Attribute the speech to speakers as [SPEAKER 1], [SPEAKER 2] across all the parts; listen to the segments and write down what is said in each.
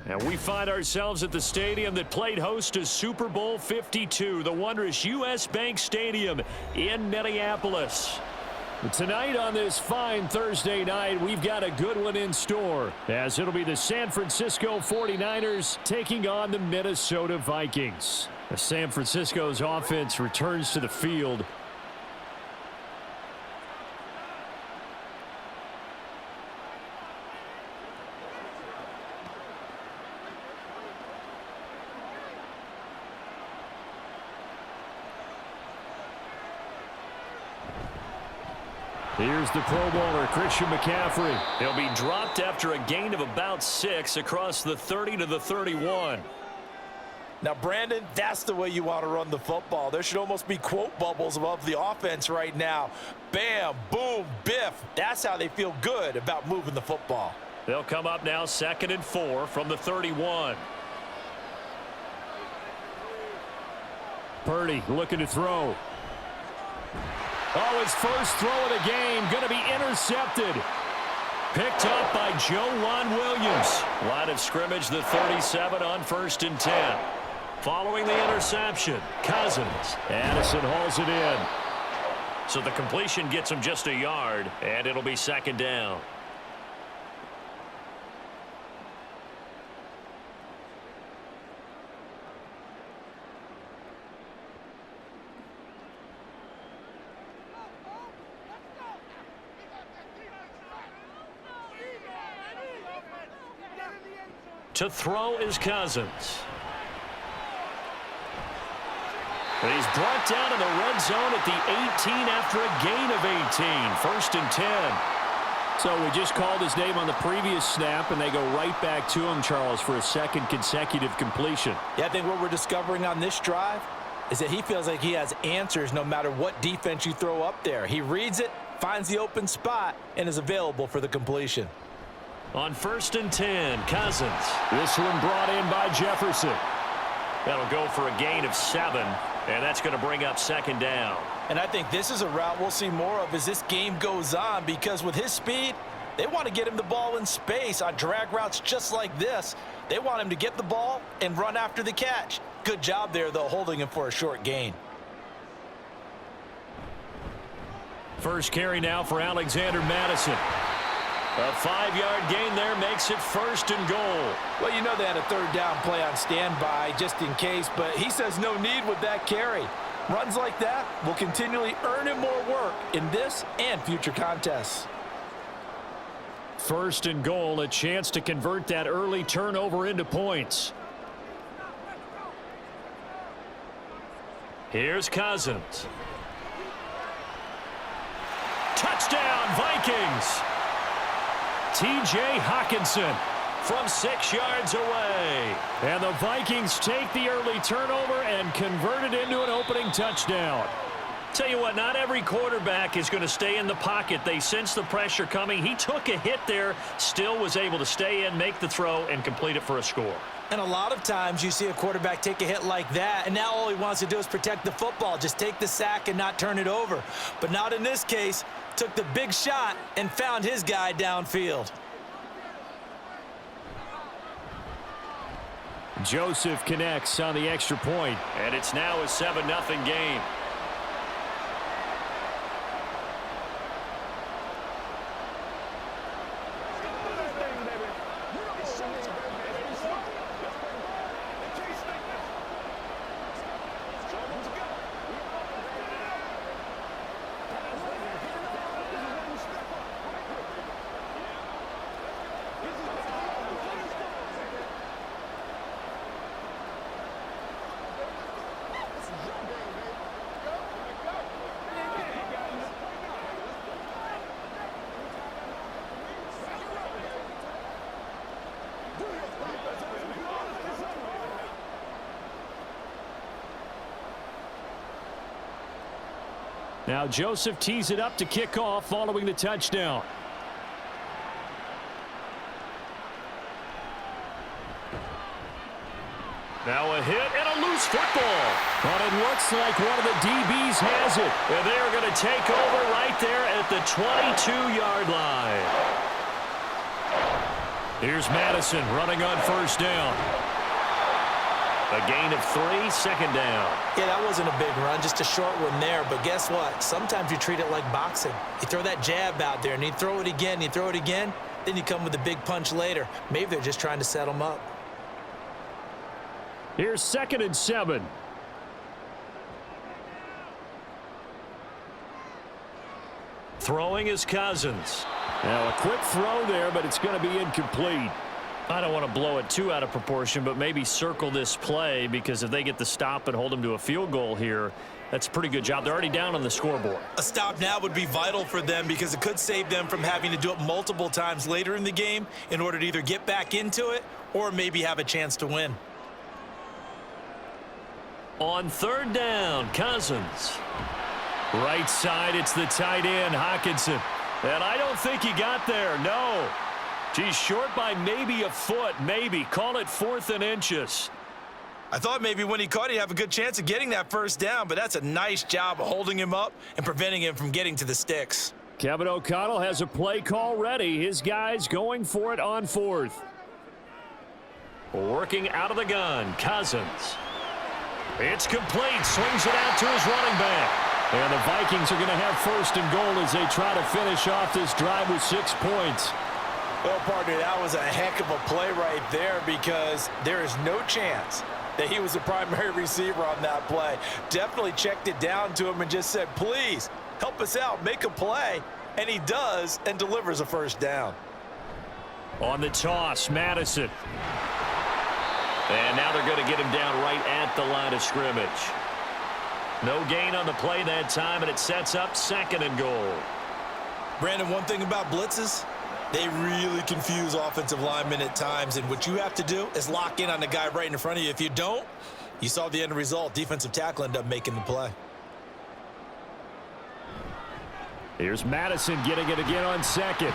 [SPEAKER 1] And we find ourselves at the stadium that played host to Super Bowl 52, the wondrous U.S. Bank Stadium in Minneapolis. Tonight on this fine Thursday night, we've got a good one in store, as it'll be the San Francisco 49ers taking on the Minnesota Vikings. The San Francisco's offense returns to the field. Here's the Pro Bowler, Christian McCaffrey. He'll be dropped after a gain of about 6 across the 30 to the 31.
[SPEAKER 2] Now, Brandon, that's the way you want to run the football. There should almost be quote bubbles above the offense right now. Bam, boom, biff. That's how they feel good about moving the football.
[SPEAKER 1] They'll come up now 2nd and 4 from the 31. Purdy looking to throw. Oh, his first throw of the game going to be intercepted. Picked up by Joejuan Williams. Line of scrimmage, the 37 on 1st and 10. Following the interception, Cousins. Addison hauls it in. So the completion gets him just a yard, and it'll be 2nd down. To throw is Cousins. He's brought down in the red zone at the 18 after a gain of 18. 1st and 10.
[SPEAKER 3] So we just called his name on the previous snap, and they go right back to him, Charles, for a 2nd consecutive completion.
[SPEAKER 2] Yeah, I think what we're discovering on this drive is that he feels like he has answers no matter what defense you throw up there. He reads it, finds the open spot, and is available for the completion.
[SPEAKER 1] On 1st and 10, Cousins. This one brought in by Jefferson. That'll go for a gain of 7, and that's going to bring up 2nd down.
[SPEAKER 2] And I think this is a route we'll see more of as this game goes on, because with his speed, they want to get him the ball in space on drag routes just like this. They want him to get the ball and run after the catch. Good job there, though, holding him for a short gain.
[SPEAKER 1] First carry now for Alexander Madison. A 5-yard gain there makes it 1st and goal.
[SPEAKER 2] Well, you know they had a 3rd down play on standby just in case, but he says no need with that carry. Runs like that will continually earn him more work in this and future contests.
[SPEAKER 1] 1st and goal, a chance to convert that early turnover into points. Here's Cousins. Touchdown, Vikings! T.J. Hockenson from 6 yards away. And the Vikings take the early turnover and convert it into an opening touchdown. Tell you what, not every quarterback is going to stay in the pocket. They sense the pressure coming. He took a hit there, still was able to stay in, make the throw, and complete it for a score.
[SPEAKER 2] And a lot of times you see a quarterback take a hit like that, and now all he wants to do is protect the football. Just take the sack and not turn it over. But not in this case. Took the big shot and found his guy downfield.
[SPEAKER 1] Joseph connects on the extra point, and it's now a 7-0 game. Now Joseph tees it up to kick off following the touchdown. Now a hit and a loose football. But it looks like one of the DBs has it. And they're going to take over right there at the 22-yard line. Here's Madison running on first down. A gain of 3, second down.
[SPEAKER 2] Yeah, that wasn't a big run, just a short one there. But guess what? Sometimes you treat it like boxing. You throw that jab out there, and you throw it again, you throw it again, then you come with a big punch later. Maybe they're just trying to set them up.
[SPEAKER 1] Here's 2nd and 7. Throwing is Cousins. Now a quick throw there, but it's going to be incomplete. I don't want to blow it too out of proportion, but maybe circle this play, because if they get the stop and hold them to a field goal here, that's a pretty good job. They're already down on the scoreboard.
[SPEAKER 2] A stop now would be vital for them, because it could save them from having to do it multiple times later in the game in order to either get back into it or maybe have a chance to win.
[SPEAKER 1] On 3rd down, Cousins. Right side, it's the tight end, Hockenson. And I don't think he got there, no. He's short by maybe a foot, maybe. Call it 4th and inches.
[SPEAKER 2] I thought maybe when he caught it, he'd have a good chance of getting that first down, but that's a nice job of holding him up and preventing him from getting to the sticks.
[SPEAKER 1] Kevin O'Connell has a play call ready. His guys going for it on 4th. Working out of the gun, Cousins. It's complete. Swings it out to his running back. And the Vikings are going to have 1st and goal as they try to finish off this drive with 6 points.
[SPEAKER 2] Well, partner, that was a heck of a play right there, because there is no chance that he was the primary receiver on that play. Definitely checked it down to him and just said, please, help us out, make a play. And he does, and delivers a first down.
[SPEAKER 1] On the toss, Madison. And now they're going to get him down right at the line of scrimmage. No gain on the play that time, and it sets up 2nd and goal.
[SPEAKER 2] Brandon, one thing about blitzes, they really confuse offensive linemen at times, and what you have to do is lock in on the guy right in front of you. If you don't, you saw the end result. Defensive tackle ended up making the play.
[SPEAKER 1] Here's Madison getting it again on 2nd.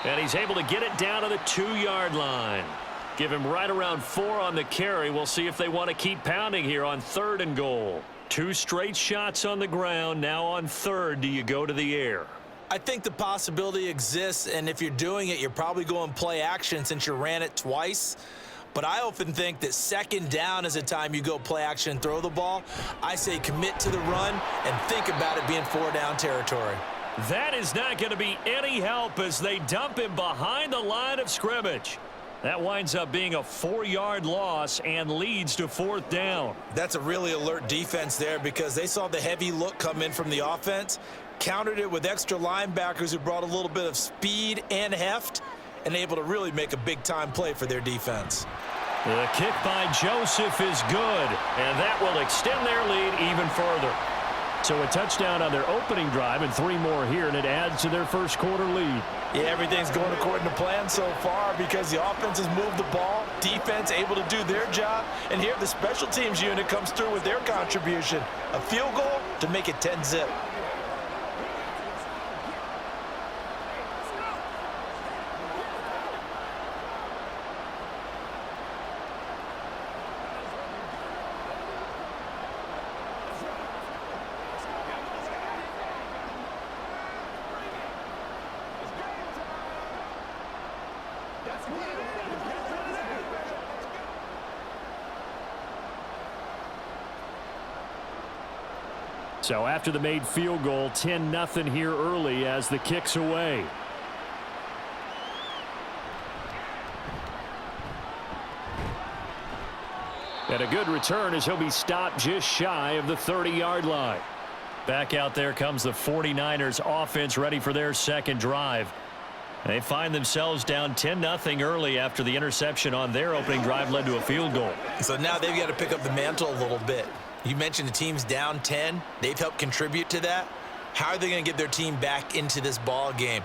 [SPEAKER 1] And he's able to get it down to the 2-yard line. Give him right around 4 on the carry. We'll see if they want to keep pounding here on 3rd and goal. 2 straight shots on the ground. Now on 3rd, do you go to the air?
[SPEAKER 2] I think the possibility exists, and if you're doing it, you're probably going play action since you ran it twice. But I often think that 2nd down is a time you go play action and throw the ball. I say commit to the run and think about it being 4-down territory.
[SPEAKER 1] That is not going to be any help as they dump him behind the line of scrimmage. That winds up being a 4-yard loss and leads to 4th down.
[SPEAKER 2] That's a really alert defense there, because they saw the heavy look come in from the offense, countered it with extra linebackers who brought a little bit of speed and heft, and able to really make a big-time play for their defense.
[SPEAKER 1] The kick by Joseph is good, and that will extend their lead even further. So a touchdown on their opening drive and 3 more here, and it adds to their 1st quarter lead.
[SPEAKER 2] Yeah, everything's going according to plan so far, because the offense has moved the ball, defense able to do their job, and here the special teams unit comes through with their contribution. A field goal to make it 10-zip.
[SPEAKER 1] So after the made field goal, 10-0 here early as the kick's away. And a good return as he'll be stopped just shy of the 30-yard line. Back out there comes the 49ers offense, ready for their 2nd drive. They find themselves down 10-0 early after the interception on their opening drive led to a field goal.
[SPEAKER 2] So now they've got to pick up the mantle a little bit. You mentioned the team's down 10. They've helped contribute to that. How are they going to get their team back into this ball game?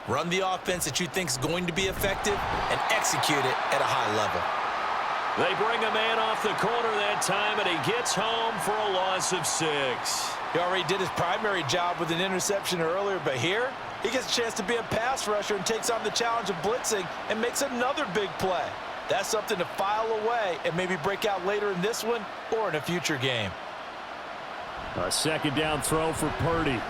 [SPEAKER 2] Run the offense that you think is going to be effective and execute it at a high level.
[SPEAKER 1] They bring a man off the corner that time, and he gets home for a loss of 6.
[SPEAKER 2] He already did his primary job with an interception earlier, but here he gets a chance to be a pass rusher and takes on the challenge of blitzing and makes another big play. That's something to file away and maybe break out later in this one or in a future game.
[SPEAKER 1] A 2nd down throw for Purdy.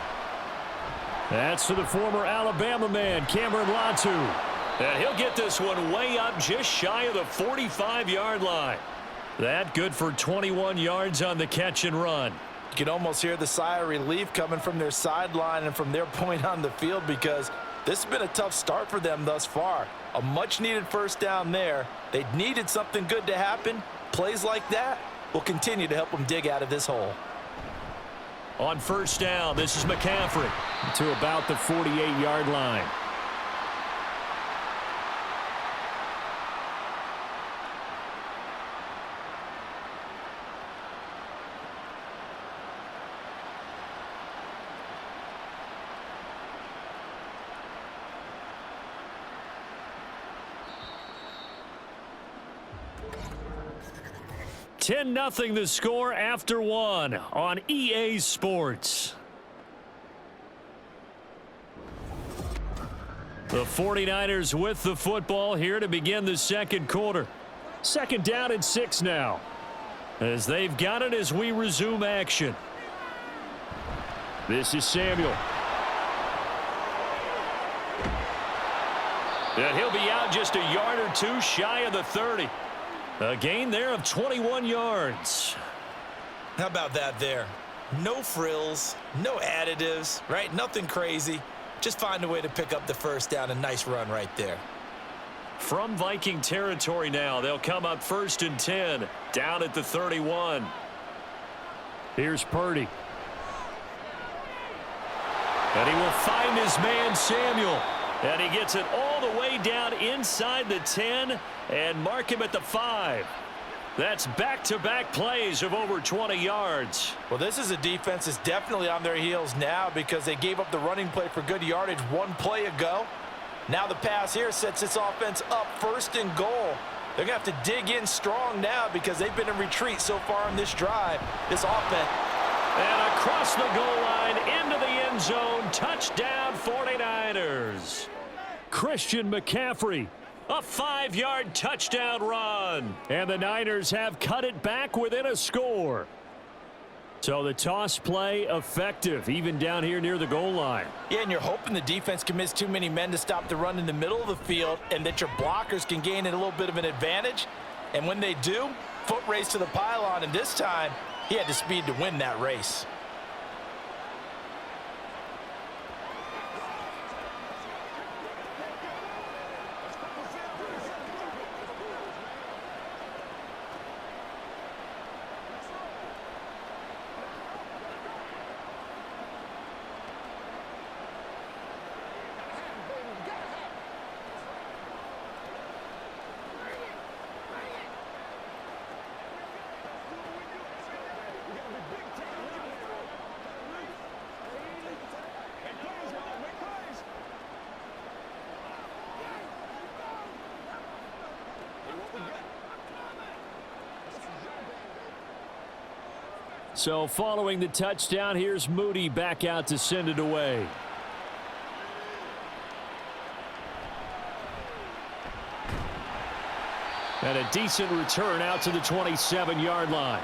[SPEAKER 1] That's to the former Alabama man, Cameron Latu. And he'll get this one way up just shy of the 45-yard line. That good for 21 yards on the catch and run.
[SPEAKER 2] You can almost hear the sigh of relief coming from their sideline and from their point on the field, because this has been a tough start for them thus far. A much-needed first down there. They needed something good to happen. Plays like that will continue to help them dig out of this hole.
[SPEAKER 1] On first down, this is McCaffrey
[SPEAKER 3] to about the 48-yard line.
[SPEAKER 1] $10-0 the score after one on EA Sports. The 49ers with the football here to begin the second quarter. Second down and 6 now, as they've got it as we resume action. This is Samuel. And he'll be out just a yard or two shy of the 30. A gain there of 21 yards.
[SPEAKER 2] How about that there? No frills, no additives, right? Nothing crazy. Just find a way to pick up the first down. A nice run right there.
[SPEAKER 1] From Viking territory now, they'll come up 1st and 10, down at the 31.
[SPEAKER 3] Here's Purdy.
[SPEAKER 1] And he will find his man Samuel. And he gets it all the way down inside the 10 and mark him at the 5. That's back-to-back plays of over 20 yards.
[SPEAKER 2] Well, this is a defense that's definitely on their heels now, because they gave up the running play for good yardage one play ago. Now the pass here sets this offense up 1st and goal. They're going to have to dig in strong now, because they've been in retreat so far in this drive. This offense.
[SPEAKER 1] And across the goal line into the end zone. Touchdown 49ers. Christian McCaffrey. A 5-yard touchdown run. And the Niners have cut it back within a score. So the toss play effective, even down here near the goal line.
[SPEAKER 2] Yeah, and you're hoping the defense can miss too many men to stop the run in the middle of the field, and that your blockers can gain a little bit of an advantage. And when they do, foot race to the pylon, and this time he had the speed to win that race.
[SPEAKER 1] So following the touchdown, here's Moody back out to send it away. And a decent return out to the 27-yard line.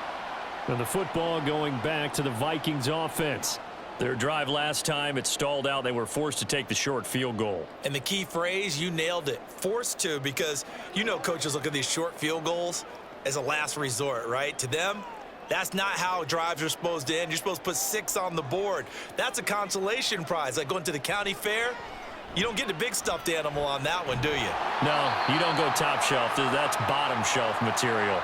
[SPEAKER 1] And the football going back to the Vikings offense. Their drive last time, it stalled out. They were forced to take the short field goal.
[SPEAKER 2] And the key phrase, you nailed it, forced to, because you know coaches look at these short field goals as a last resort, right? To them, that's not how drives are supposed to end. You're supposed to put 6 on the board. That's a consolation prize, like going to the county fair. You don't get the big stuffed animal on that one, do you?
[SPEAKER 1] No, you don't go top shelf. That's bottom shelf material.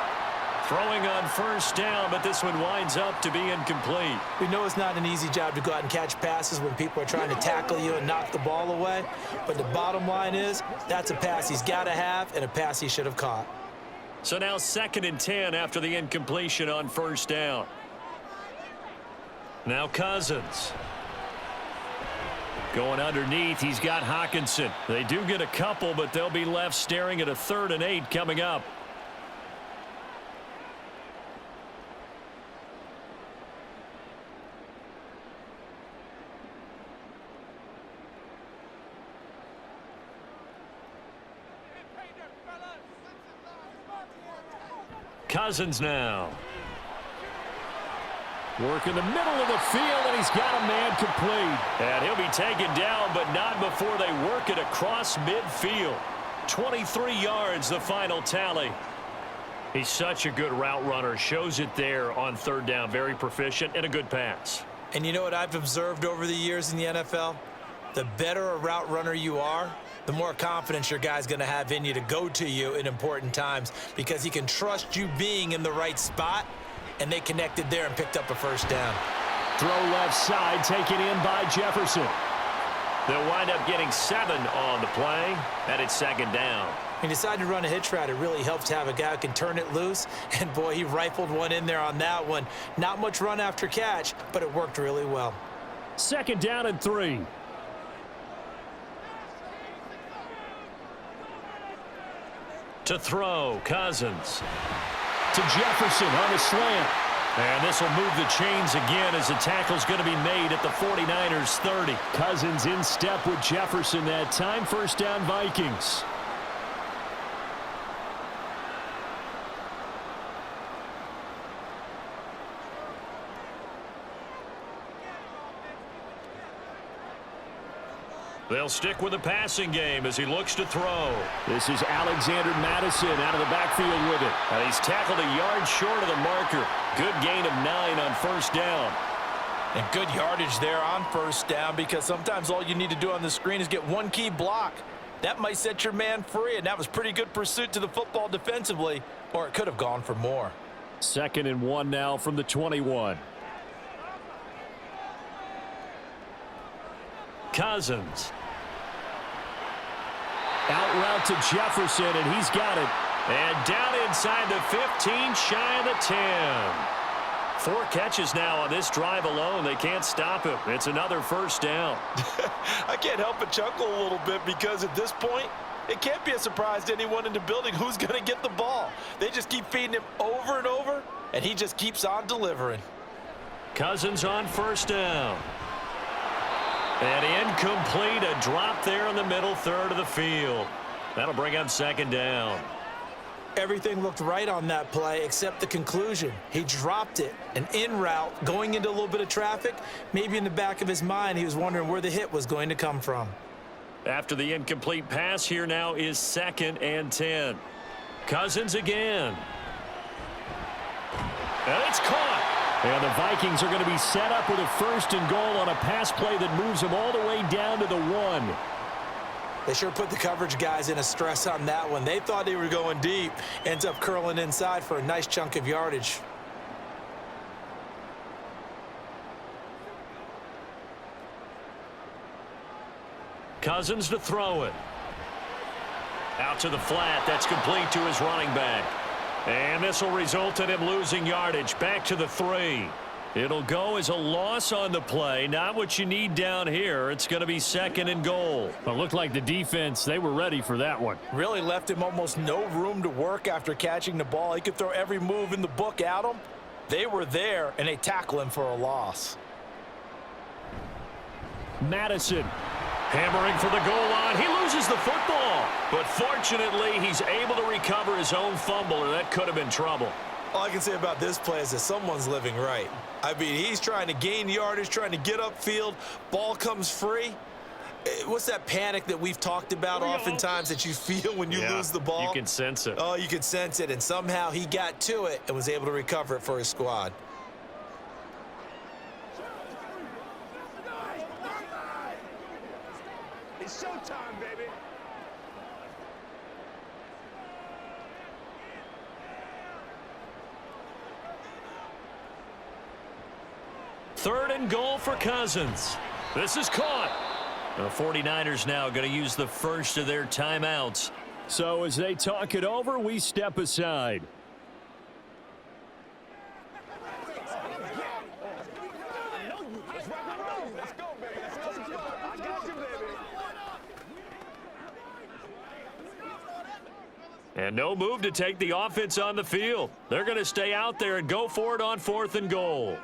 [SPEAKER 1] Throwing on first down, but this one winds up to be incomplete.
[SPEAKER 2] We know it's not an easy job to go out and catch passes when people are trying to tackle you and knock the ball away. But the bottom line is, that's a pass he's got to have and a pass he should have caught.
[SPEAKER 1] So now 2nd and 10 after the incompletion on first down. Now Cousins. Going underneath, he's got Hockenson. They do get a couple, but they'll be left staring at a 3rd and 8 coming up. Cousins now. Work in the middle of the field, and he's got a man complete. And he'll be taken down, but not before they work it across midfield. 23 yards, the final tally. He's such a good route runner. Shows it there on third down. Very proficient and a good pass.
[SPEAKER 2] And you know what I've observed over the years in the NFL? The better a route runner you are, the more confidence your guy's going to have in you to go to you in important times because he can trust you being in the right spot, and they connected there and picked up a first down.
[SPEAKER 1] Throw left side, taken in by Jefferson. They'll wind up getting 7 on the play, and it's second down.
[SPEAKER 2] He decided to run a hitch route. It really helps to have a guy who can turn it loose, and boy, he rifled one in there on that one. Not much run after catch, but it worked really well.
[SPEAKER 1] Second down and 3. To throw, Cousins. To Jefferson on the slant. And this will move the chains again as the tackle's going to be made at the 49ers 30. Cousins in step with Jefferson that time. First down, Vikings. They'll stick with the passing game as he looks to throw. This is Alexander Madison out of the backfield with it. And he's tackled a yard short of the marker. Good gain of 9 on first down.
[SPEAKER 2] And good yardage there on first down because sometimes all you need to do on the screen is get one key block. That might set your man free, and that was pretty good pursuit to the football defensively, or it could have gone for more.
[SPEAKER 1] Second and 1 now from the 21. Cousins. Out route to Jefferson, and he's got it. And down inside the 15, shy of the 10. 4 catches now on this drive alone. They can't stop him. It's another first down.
[SPEAKER 2] I can't help but chuckle a little bit because at this point, it can't be a surprise to anyone in the building who's going to get the ball. They just keep feeding him over and over, and he just keeps on delivering.
[SPEAKER 1] Cousins on first down. And incomplete, a drop there in the middle third of the field. That'll bring up second down.
[SPEAKER 2] Everything looked right on that play except the conclusion. He dropped it, an in route, going into a little bit of traffic. Maybe in the back of his mind, he was wondering where the hit was going to come from.
[SPEAKER 1] After the incomplete pass, here now is second and 10. Cousins again. And it's caught. And the Vikings are going to be set up with a first and goal on a pass play that moves them all the way down to the 1.
[SPEAKER 2] They sure put the coverage guys in a stress on that one. They thought they were going deep. Ends up curling inside for a nice chunk of yardage.
[SPEAKER 1] Cousins to throw it. Out to the flat. That's complete to his running back. And this will result in him losing yardage. Back to the 3. It'll go as a loss on the play. Not what you need down here. It's going to be second and goal. It looked like the defense, they were ready for that one.
[SPEAKER 2] Really left him almost no room to work after catching the ball. He could throw every move in the book at him. They were there, and they tackle him for a loss.
[SPEAKER 1] Madison hammering for the goal line. He loses the football. But fortunately, he's able to recover his own fumble, or that could have been trouble.
[SPEAKER 2] All I can say about this play is that someone's living right. I mean, he's trying to gain yardage, trying to get upfield. Ball comes free. What's that panic that we've talked about oftentimes that you feel when you lose the ball?
[SPEAKER 1] You can sense it.
[SPEAKER 2] Oh, you can sense it. And somehow he got to it and was able to recover it for his squad.
[SPEAKER 4] It's showtime, baby.
[SPEAKER 1] Third and goal for Cousins. This is caught. The 49ers now going to use the first of their timeouts. So as they talk it over, we step aside. And no move to take the offense on the field. They're going to stay out there and go for it on 4th and goal.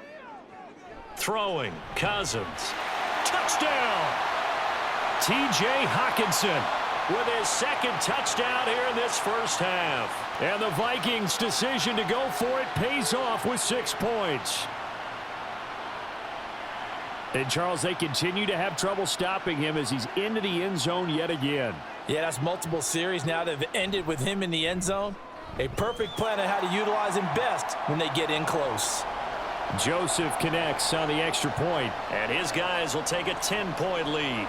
[SPEAKER 1] Throwing, Cousins. Touchdown! T.J. Hockenson with his second touchdown here in this first half. And the Vikings' decision to go for it pays off with 6 points. And, Charles, they continue to have trouble stopping him as he's into the end zone yet again.
[SPEAKER 2] Yeah, that's multiple series now that have ended with him in the end zone. A perfect plan on how to utilize him best when they get in close.
[SPEAKER 3] Joseph connects on the extra point.
[SPEAKER 1] And his guys will take a 10-point lead.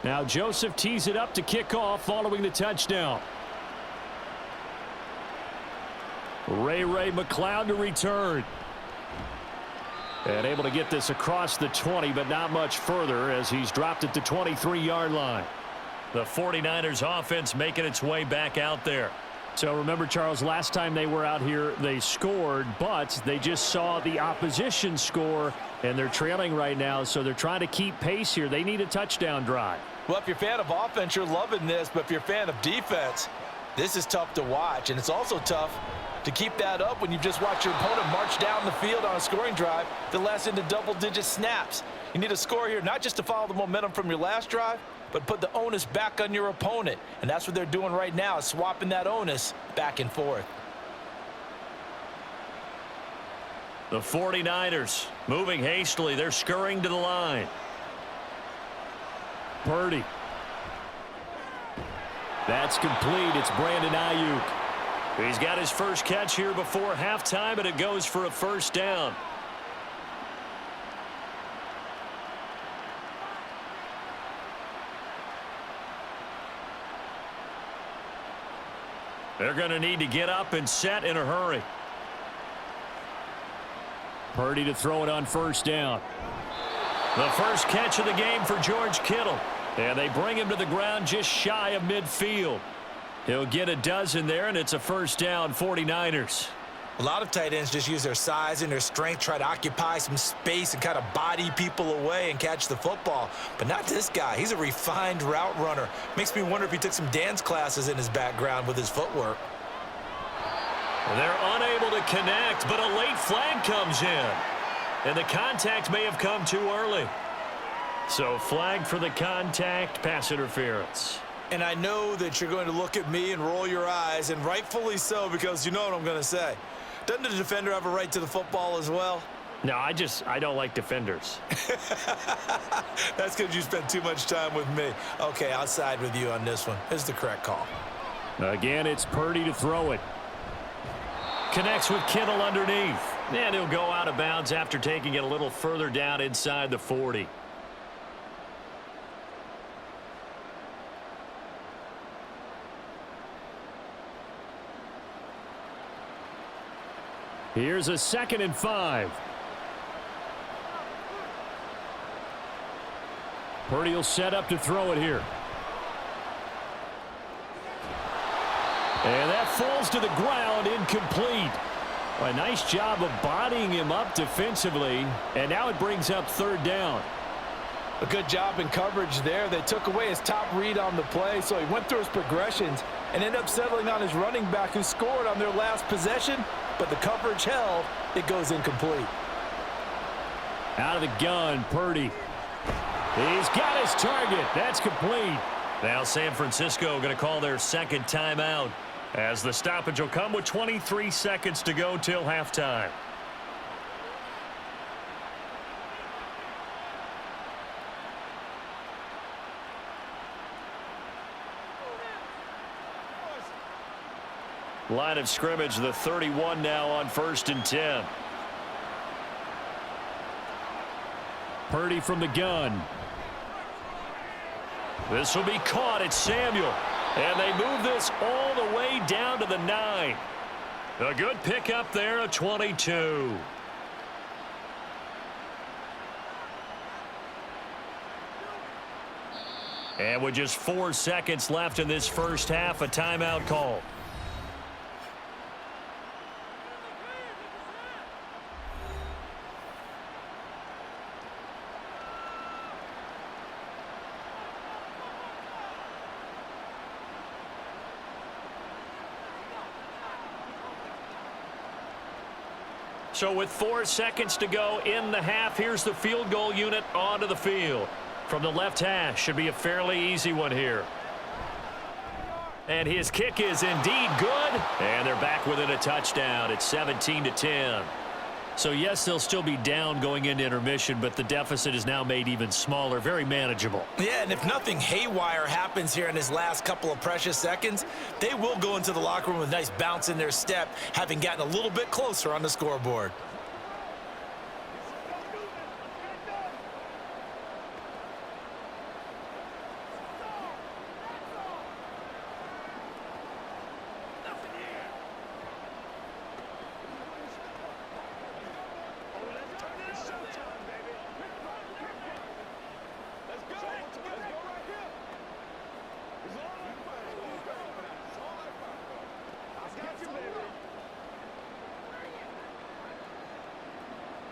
[SPEAKER 3] Now Joseph tees it up to kick off following the touchdown. Ray McLeod to return. And able to get this across the 20, but not much further as he's dropped it to 23-yard line.
[SPEAKER 1] The 49ers offense making its way back out there.
[SPEAKER 3] So remember, Charles, last time they were out here, they scored, but they just saw the opposition score, and they're trailing right now, so they're trying to keep pace here. They need a touchdown drive.
[SPEAKER 2] Well, if you're a fan of offense, you're loving this, but if you're a fan of defense, this is tough to watch, and it's also tough to keep that up when you just watch your opponent march down the field on a scoring drive that lasts into double-digit snaps. You need a score here, not just to follow the momentum from your last drive, but put the onus back on your opponent. And that's what they're doing right now, is swapping that onus back and forth.
[SPEAKER 1] The 49ers moving hastily. They're scurrying to the line.
[SPEAKER 3] Purdy. That's complete. It's Brandon Ayuk.
[SPEAKER 1] He's got his first catch here before halftime, and it goes for a first down. They're going to need to get up and set in a hurry.
[SPEAKER 3] Purdy to throw it on first down.
[SPEAKER 1] The first catch of the game for George Kittle. And they bring him to the ground just shy of midfield. He'll get a dozen there, and it's a first down, 49ers.
[SPEAKER 2] A lot of tight ends just use their size and their strength, try to occupy some space and kind of body people away and catch the football. But not this guy. He's a refined route runner. Makes me wonder if he took some dance classes in his background with his footwork.
[SPEAKER 1] They're unable to connect, but a late flag comes in. And the contact may have come too early. So flag for the contact, pass interference.
[SPEAKER 2] And I know that you're going to look at me and roll your eyes, and rightfully so, because you know what I'm going to say. Doesn't the defender have a right to the football as well?
[SPEAKER 1] No, I don't like defenders.
[SPEAKER 2] That's because you spent too much time with me. Okay, I'll side with you on this one. It's the correct call.
[SPEAKER 3] Again, it's Purdy to throw it.
[SPEAKER 1] Connects with Kittle underneath. And he'll go out of bounds after taking it a little further down inside the 40.
[SPEAKER 3] Here's a 2nd and 5. Purdy will set up to throw it here. And that falls to the ground, incomplete. A nice job of bodying him up defensively, and now it brings up 3rd down.
[SPEAKER 2] A good job in coverage there. They took away his top read on the play, so he went through his progressions and ended up settling on his running back who scored on their last possession, but the coverage held. It goes incomplete.
[SPEAKER 3] Out of the gun, Purdy. He's got his target. That's complete.
[SPEAKER 1] Now San Francisco going to call their 2nd timeout, as the stoppage will come with 23 seconds to go till halftime. Line of scrimmage, the 31 now on 1st and 10.
[SPEAKER 3] Purdy from the gun.
[SPEAKER 1] This will be caught. It's Samuel. And they move this all the way down to the 9. A good pickup there, a 22. And with just 4 seconds left in this first half, a timeout call. So with 4 seconds to go in the half, here's the field goal unit onto the field. From the left hash, should be a fairly easy one here. And his kick is indeed good. And they're back within a touchdown. It's 17-10. So, yes, they'll still be down going into intermission, but the deficit is now made even smaller, very manageable.
[SPEAKER 2] Yeah, and if nothing haywire happens here in his last couple of precious seconds, they will go into the locker room with a nice bounce in their step, having gotten a little bit closer on the scoreboard.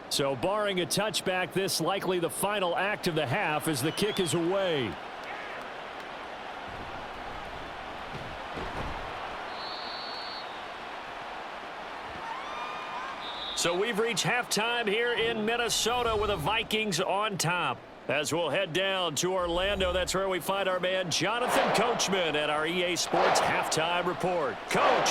[SPEAKER 3] So barring a touchback, this likely the final act of the half as the kick is away.
[SPEAKER 1] So we've reached halftime here in Minnesota with the Vikings on top. As we'll head down to Orlando, that's where we find our man Jonathan Coachman at our EA Sports Halftime Report. Coach,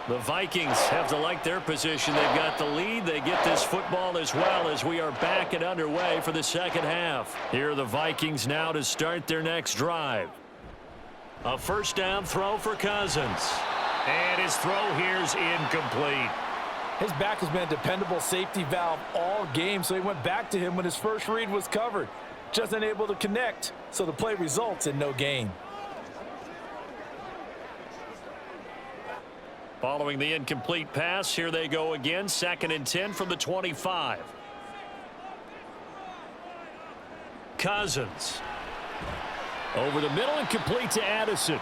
[SPEAKER 1] the Vikings have to like their position. They've got the lead. They get this football as well as we are back and underway for the second half. Here are the Vikings now to start their next drive. A first down throw for Cousins. And his throw here's incomplete.
[SPEAKER 2] His back has been a dependable safety valve all game, so he went back to him when his first read was covered. Just unable to connect, so the play results in no gain.
[SPEAKER 1] Following the incomplete pass, here they go again. 2nd and 10 from the 25. Cousins.
[SPEAKER 3] Over the middle and complete to Addison.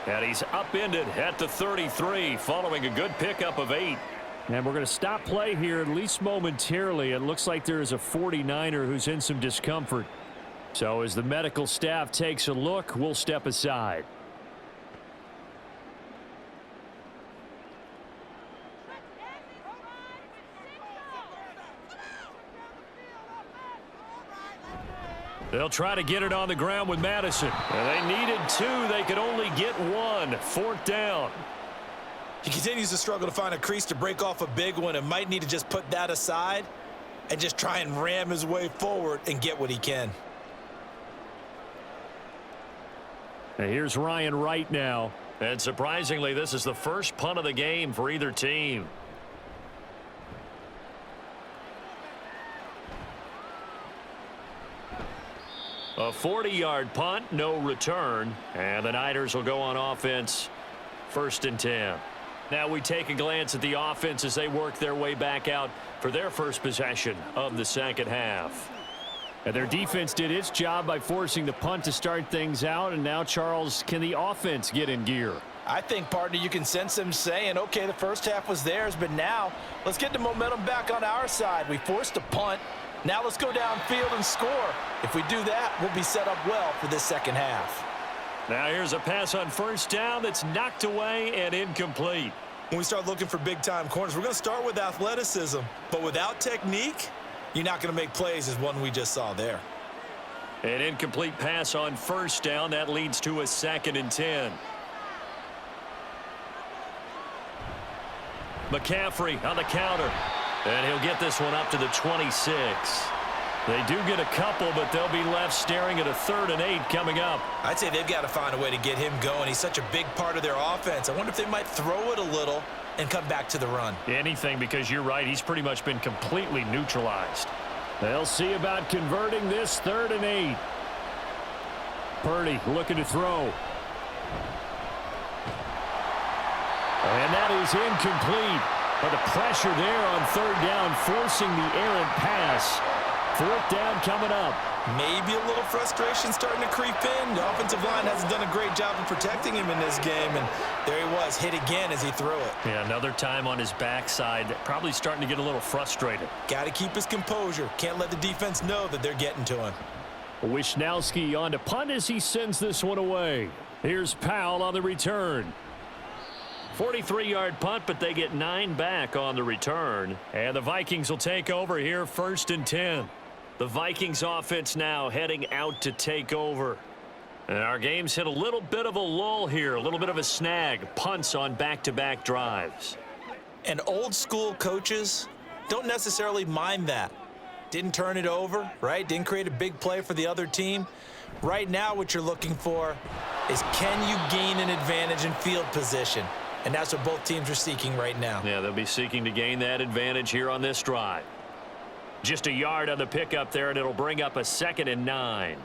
[SPEAKER 1] And he's upended at the 33 following a good pickup of 8.
[SPEAKER 3] And we're going to stop play here at least momentarily. It looks like there is a 49er who's in some discomfort. So as the medical staff takes a look, we'll step aside.
[SPEAKER 1] They'll try to get it on the ground with Madison. And they needed 2. They could only get 1. 4th down.
[SPEAKER 2] He continues to struggle to find a crease to break off a big one and might need to just put that aside and just try and ram his way forward and get what he can.
[SPEAKER 3] Now here's Ryan Wright now.
[SPEAKER 1] And surprisingly, this is the first punt of the game for either team. A 40-yard punt, no return. And the Niners will go on offense. 1st and 10. Now we take a glance at the offense as they work their way back out for their first possession of the second half.
[SPEAKER 3] And their defense did its job by forcing the punt to start things out. And now, Charles, can the offense get in gear?
[SPEAKER 2] I think, partner, you can sense them saying, okay, the first half was theirs, but now let's get the momentum back on our side. We forced a punt. Now let's go downfield and score. If we do that, we'll be set up well for this second half.
[SPEAKER 1] Now here's a pass on 1st down that's knocked away and incomplete.
[SPEAKER 2] When we start looking for big-time corners, we're going to start with athleticism. But without technique, you're not going to make plays as one we just saw there.
[SPEAKER 1] An incomplete pass on 1st down. That leads to a 2nd and 10. McCaffrey on the counter. And he'll get this one up to the 26. They do get a couple, but they'll be left staring at a 3rd and 8 coming up.
[SPEAKER 2] I'd say they've got to find a way to get him going. He's such a big part of their offense. I wonder if they might throw it a little and come back to the run.
[SPEAKER 3] Anything, because you're right. He's pretty much been completely neutralized. They'll see about converting this 3rd and 8. Purdy looking to throw. And that is incomplete. But the pressure there on 3rd down, forcing the errant pass. 4th down coming up.
[SPEAKER 2] Maybe a little frustration starting to creep in. The offensive line hasn't done a great job of protecting him in this game, and there he was, hit again as he threw it.
[SPEAKER 1] Yeah, another time on his backside, probably starting to get a little frustrated.
[SPEAKER 2] Got to keep his composure. Can't let the defense know that they're getting to him.
[SPEAKER 3] Wisnowski on to punt as he sends this one away. Here's Powell on the return.
[SPEAKER 1] 43-yard punt, but they get 9 back on the return. And the Vikings will take over here, 1st and 10. The Vikings offense now heading out to take over. And our game's hit a little bit of a lull here, a little bit of a snag. Punts on back-to-back drives.
[SPEAKER 2] And old school coaches don't necessarily mind that. Didn't turn it over, right? Didn't create a big play for the other team. Right now what you're looking for is, can you gain an advantage in field position? And that's what both teams are seeking right now.
[SPEAKER 1] Yeah, they'll be seeking to gain that advantage here on this drive. Just a yard on the pickup there, and it'll bring up a 2nd and 9.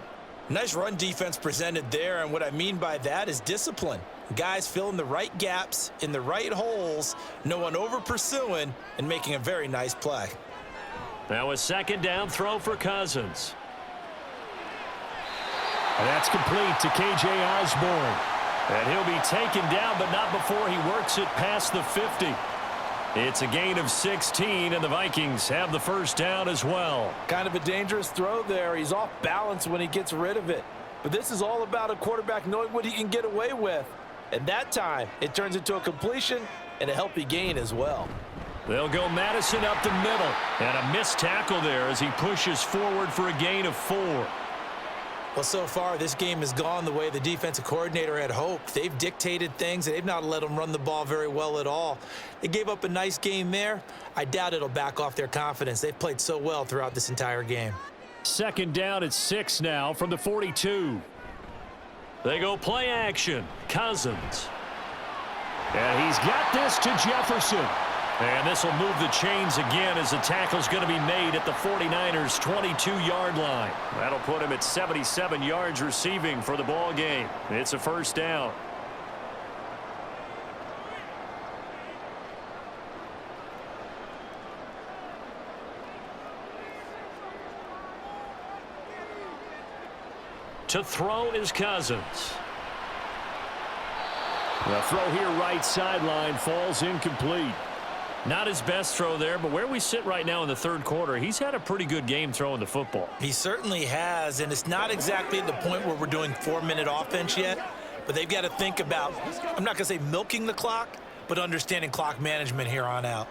[SPEAKER 2] Nice run defense presented there, and what I mean by that is discipline. Guys filling the right gaps in the right holes, no one over pursuing, and making a very nice play.
[SPEAKER 1] Now a 2nd down throw for Cousins.
[SPEAKER 3] And that's complete to K.J. Osborne.
[SPEAKER 1] And he'll be taken down, but not before he works it past the 50. It's a gain of 16, and the Vikings have the 1st down as well.
[SPEAKER 2] Kind of a dangerous throw there. He's off balance when he gets rid of it. But this is all about a quarterback knowing what he can get away with. And that time, it turns into a completion and a healthy gain as well.
[SPEAKER 1] They'll go Madison up the middle. And a missed tackle there as he pushes forward for a gain of 4.
[SPEAKER 2] Well, so far, this game has gone the way the defensive coordinator had hoped. They've dictated things, and they've not let them run the ball very well at all. They gave up a nice game there. I doubt it'll back off their confidence. They've played so well throughout this entire game.
[SPEAKER 3] 2nd down at 6 now from the 42.
[SPEAKER 1] They go play action. Cousins.
[SPEAKER 3] And he's got this to Jefferson.
[SPEAKER 1] And this will move the chains again as the tackle's going to be made at the 49ers' 22-yard line. That'll put him at 77 yards receiving for the ball game. It's a 1st down. To throw is Cousins.
[SPEAKER 3] The throw here right sideline falls incomplete.
[SPEAKER 1] Not his best throw there, but where we sit right now in the 3rd quarter, he's had a pretty good game throwing the football.
[SPEAKER 2] He certainly has, and it's not exactly at the point where we're doing 4-minute offense yet, but they've got to think about, I'm not going to say milking the clock, but understanding clock management here on out.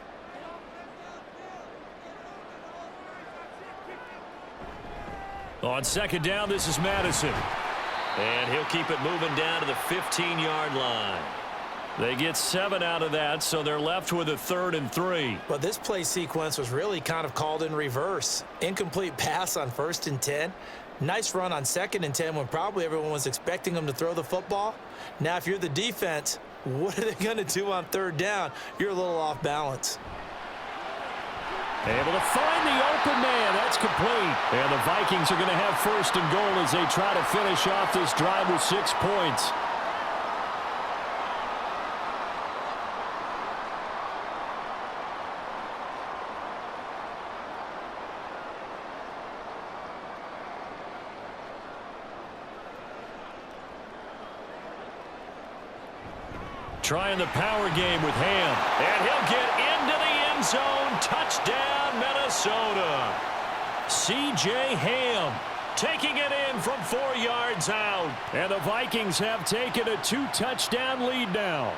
[SPEAKER 1] On 2nd down, this is Madison. And he'll keep it moving down to the 15-yard line. They get 7 out of that, so they're left with a 3rd and 3.
[SPEAKER 2] Well, this play sequence was really kind of called in reverse. Incomplete pass on 1st and 10. Nice run on 2nd and 10 when probably everyone was expecting them to throw the football. Now, if you're the defense, what are they going to do on 3rd down? You're a little off balance.
[SPEAKER 3] Able to find the open man. That's complete. And the Vikings are going to have 1st and goal as they try to finish off this drive with 6 points.
[SPEAKER 1] Trying the power game with Ham. And he'll get into the end zone. Touchdown, Minnesota. C.J. Ham taking it in from 4 yards out.
[SPEAKER 3] And the Vikings have taken a 2-touchdown lead now.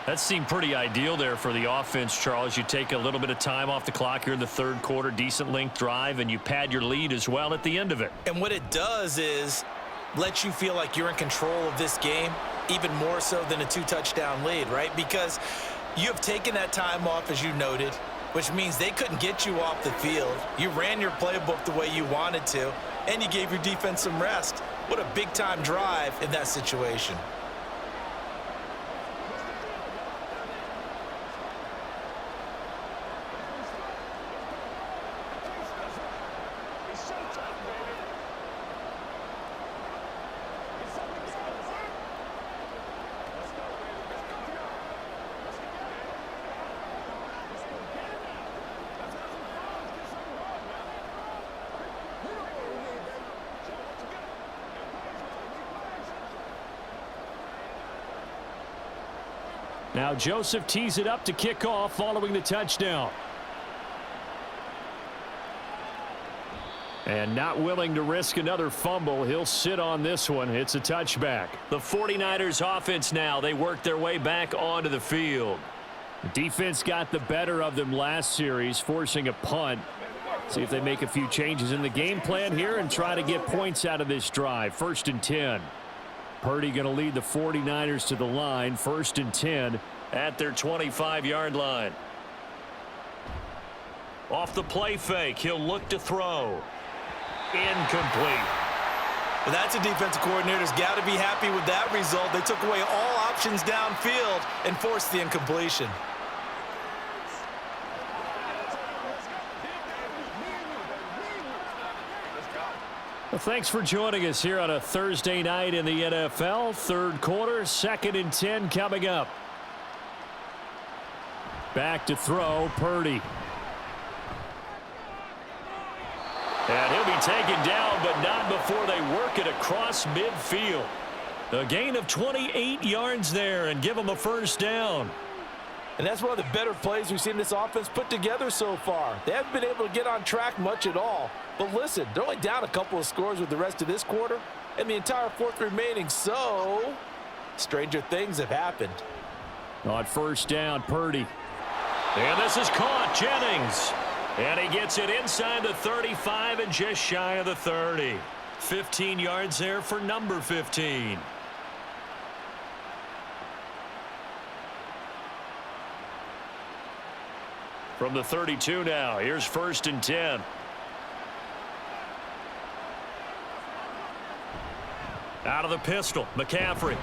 [SPEAKER 1] That seemed pretty ideal there for the offense, Charles. You take a little bit of time off the clock here in the 3rd quarter, decent length drive, and you pad your lead as well at the end of it.
[SPEAKER 2] And what it does is let you feel like you're in control of this game, even more so than a 2-touchdown lead, right? Because you have taken that time off, as you noted, which means they couldn't get you off the field. You ran your playbook the way you wanted to, and you gave your defense some rest. What a big-time drive in that situation.
[SPEAKER 3] Now Joseph tees it up to kick off following the touchdown. And not willing to risk another fumble. He'll sit on this one. It's a touchback.
[SPEAKER 1] The 49ers offense now. They work their way back onto the field.
[SPEAKER 3] The defense got the better of them last series, forcing a punt. See if they make a few changes in the game plan here and try to get points out of this drive. 1st and 10. Purdy going to lead the 49ers to the line. 1st and 10
[SPEAKER 1] at their 25-yard line. Off the play fake, he'll look to throw. Incomplete.
[SPEAKER 2] Well, that's a defensive coordinator's got to be happy with that result. They took away all options downfield and forced the incompletion.
[SPEAKER 3] Well, thanks for joining us here on a Thursday night in the NFL. 3rd quarter, 2nd and 10 coming up. Back to throw, Purdy.
[SPEAKER 1] And he'll be taken down, but not before they work it across midfield. A gain of 28 yards there and give them a 1st down.
[SPEAKER 2] And that's one of the better plays we've seen this offense put together so far. They haven't been able to get on track much at all. But listen, they're only down a couple of scores with the rest of this quarter and the entire 4th remaining. So, stranger things have happened.
[SPEAKER 3] On 1st down, Purdy.
[SPEAKER 1] And this is caught, Jennings. And he gets it inside the 35 and just shy of the 30. 15 yards there for number 15. From the 32 now, here's 1st and 10. Out of the pistol, McCaffrey.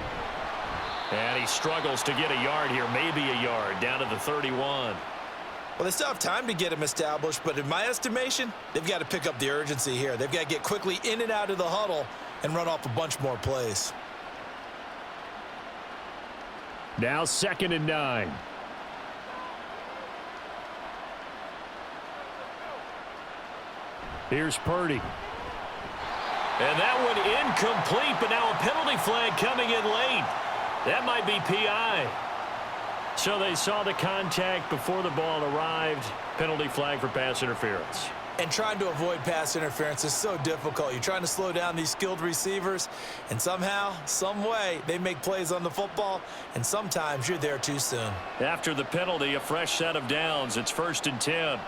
[SPEAKER 1] And he struggles to get a yard here, maybe a yard, down to the 31.
[SPEAKER 2] Well, they still have time to get him established, but in my estimation, they've got to pick up the urgency here. They've got to get quickly in and out of the huddle and run off a bunch more plays.
[SPEAKER 3] Now 2nd and 9. Here's Purdy.
[SPEAKER 1] And that one incomplete, but now a penalty flag coming in late. That might be PI.
[SPEAKER 3] So they saw the contact before the ball arrived. Penalty flag for pass interference.
[SPEAKER 2] And trying to avoid pass interference is so difficult. You're trying to slow down these skilled receivers, and somehow, some way, they make plays on the football, and sometimes you're there too soon.
[SPEAKER 1] After the penalty, a fresh set of downs. It's 1st and 10.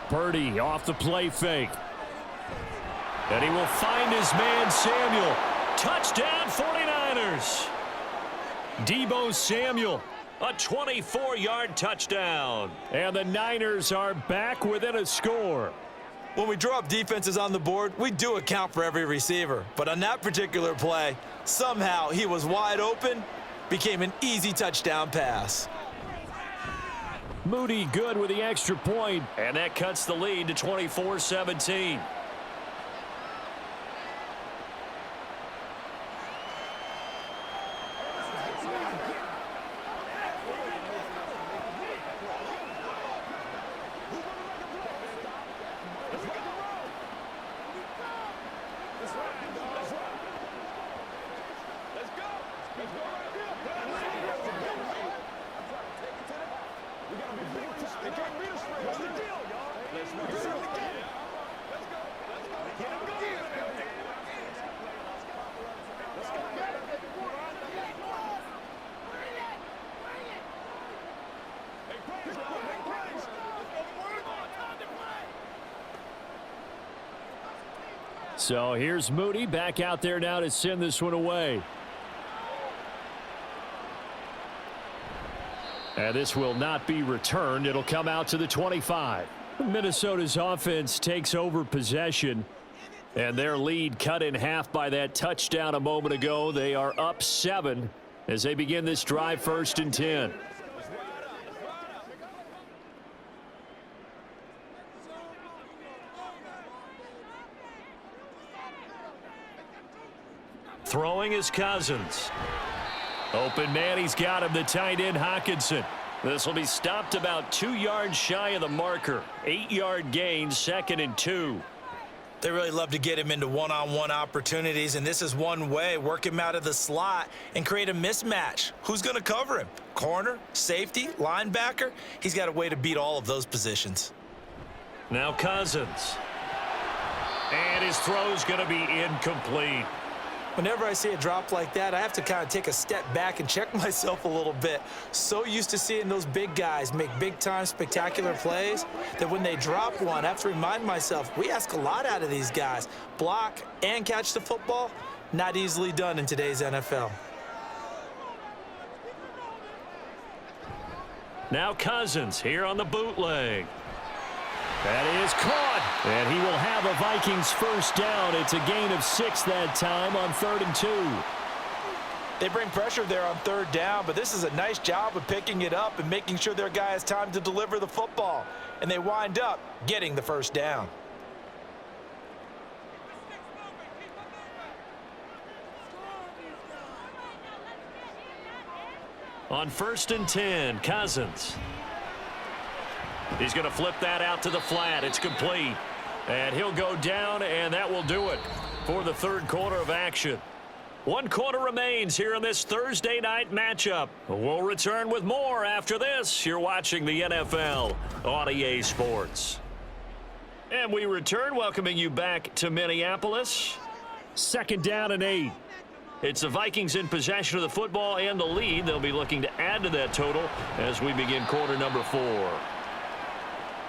[SPEAKER 3] Purdy off the play fake. And he will find his man Samuel. Touchdown 49ers. Deebo Samuel, a 24-yard touchdown. And the Niners are back within a score.
[SPEAKER 2] When we draw up defenses on the board, we do account for every receiver. But on that particular play, somehow he was wide open, became an easy touchdown pass.
[SPEAKER 3] Moody good with the extra point.
[SPEAKER 1] And that cuts the lead to 24-17.
[SPEAKER 3] So here's Moody back out there now to send this one away. And this will not be returned. It'll come out to the 25. Minnesota's offense takes over possession. And their lead cut in half by that touchdown a moment ago. They are up 7 as they begin this drive 1st and 10.
[SPEAKER 1] Throwing is Cousins.
[SPEAKER 3] Open man, he's got him, the tight end Hockenson.
[SPEAKER 1] This will be stopped about 2 yards shy of the marker. 8-yard gain, 2nd and 2.
[SPEAKER 2] They really love to get him into one-on-one opportunities, and this is one way. Work him out of the slot and create a mismatch. Who's going to cover him? Corner, safety, linebacker? He's got a way to beat all of those positions.
[SPEAKER 3] Now Cousins. And his throw's going to be incomplete.
[SPEAKER 2] Whenever I see a drop like that, I have to kind of take a step back and check myself a little bit. So used to seeing those big guys make big-time spectacular plays that when they drop one, I have to remind myself, we ask a lot out of these guys. Block and catch the football, not easily done in today's NFL.
[SPEAKER 3] Now Cousins here on the bootleg. That is caught, and he will have a Vikings first down. It's a gain of 6 that time on 3rd and 2.
[SPEAKER 2] They bring pressure there on 3rd down, but this is a nice job of picking it up and making sure their guy has time to deliver the football. And they wind up getting the first down.
[SPEAKER 3] On 1st and 10, Cousins. He's going to flip that out to the flat. It's complete. And he'll go down, and that will do it for the 3rd quarter of action. 1 quarter remains here in this Thursday night matchup. We'll return with more after this. You're watching the NFL on EA Sports. And we return, welcoming you back to Minneapolis. 2nd down and 8. It's the Vikings in possession of the football and the lead. They'll be looking to add to that total as we begin quarter number 4.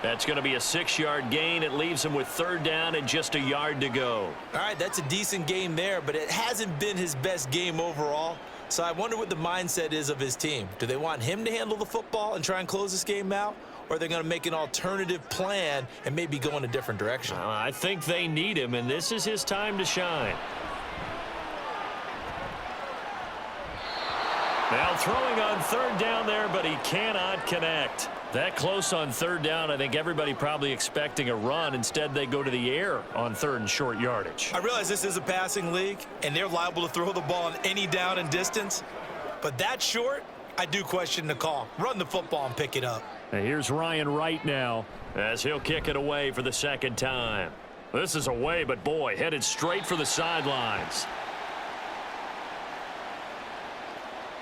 [SPEAKER 3] That's going to be a 6-yard gain. It leaves him with 3rd down and just a yard to go.
[SPEAKER 2] All right, that's a decent game there, but it hasn't been his best game overall. So I wonder what the mindset is of his team. Do they want him to handle the football and try and close this game out? Or are they going to make an alternative plan and maybe go in a different direction?
[SPEAKER 3] I think they need him, and this is his time to shine. Now throwing on 3rd down there, but he cannot connect. That close on 3rd down, I think everybody probably expecting a run. Instead, they go to the air on 3rd and short yardage.
[SPEAKER 2] I realize this is a passing league, and they're liable to throw the ball on any down and distance. But that short, I do question the call. Run the football and pick it up.
[SPEAKER 3] And here's Ryan Wright now as he'll kick it away for the 2nd time. This is away, but boy, headed straight for the sidelines.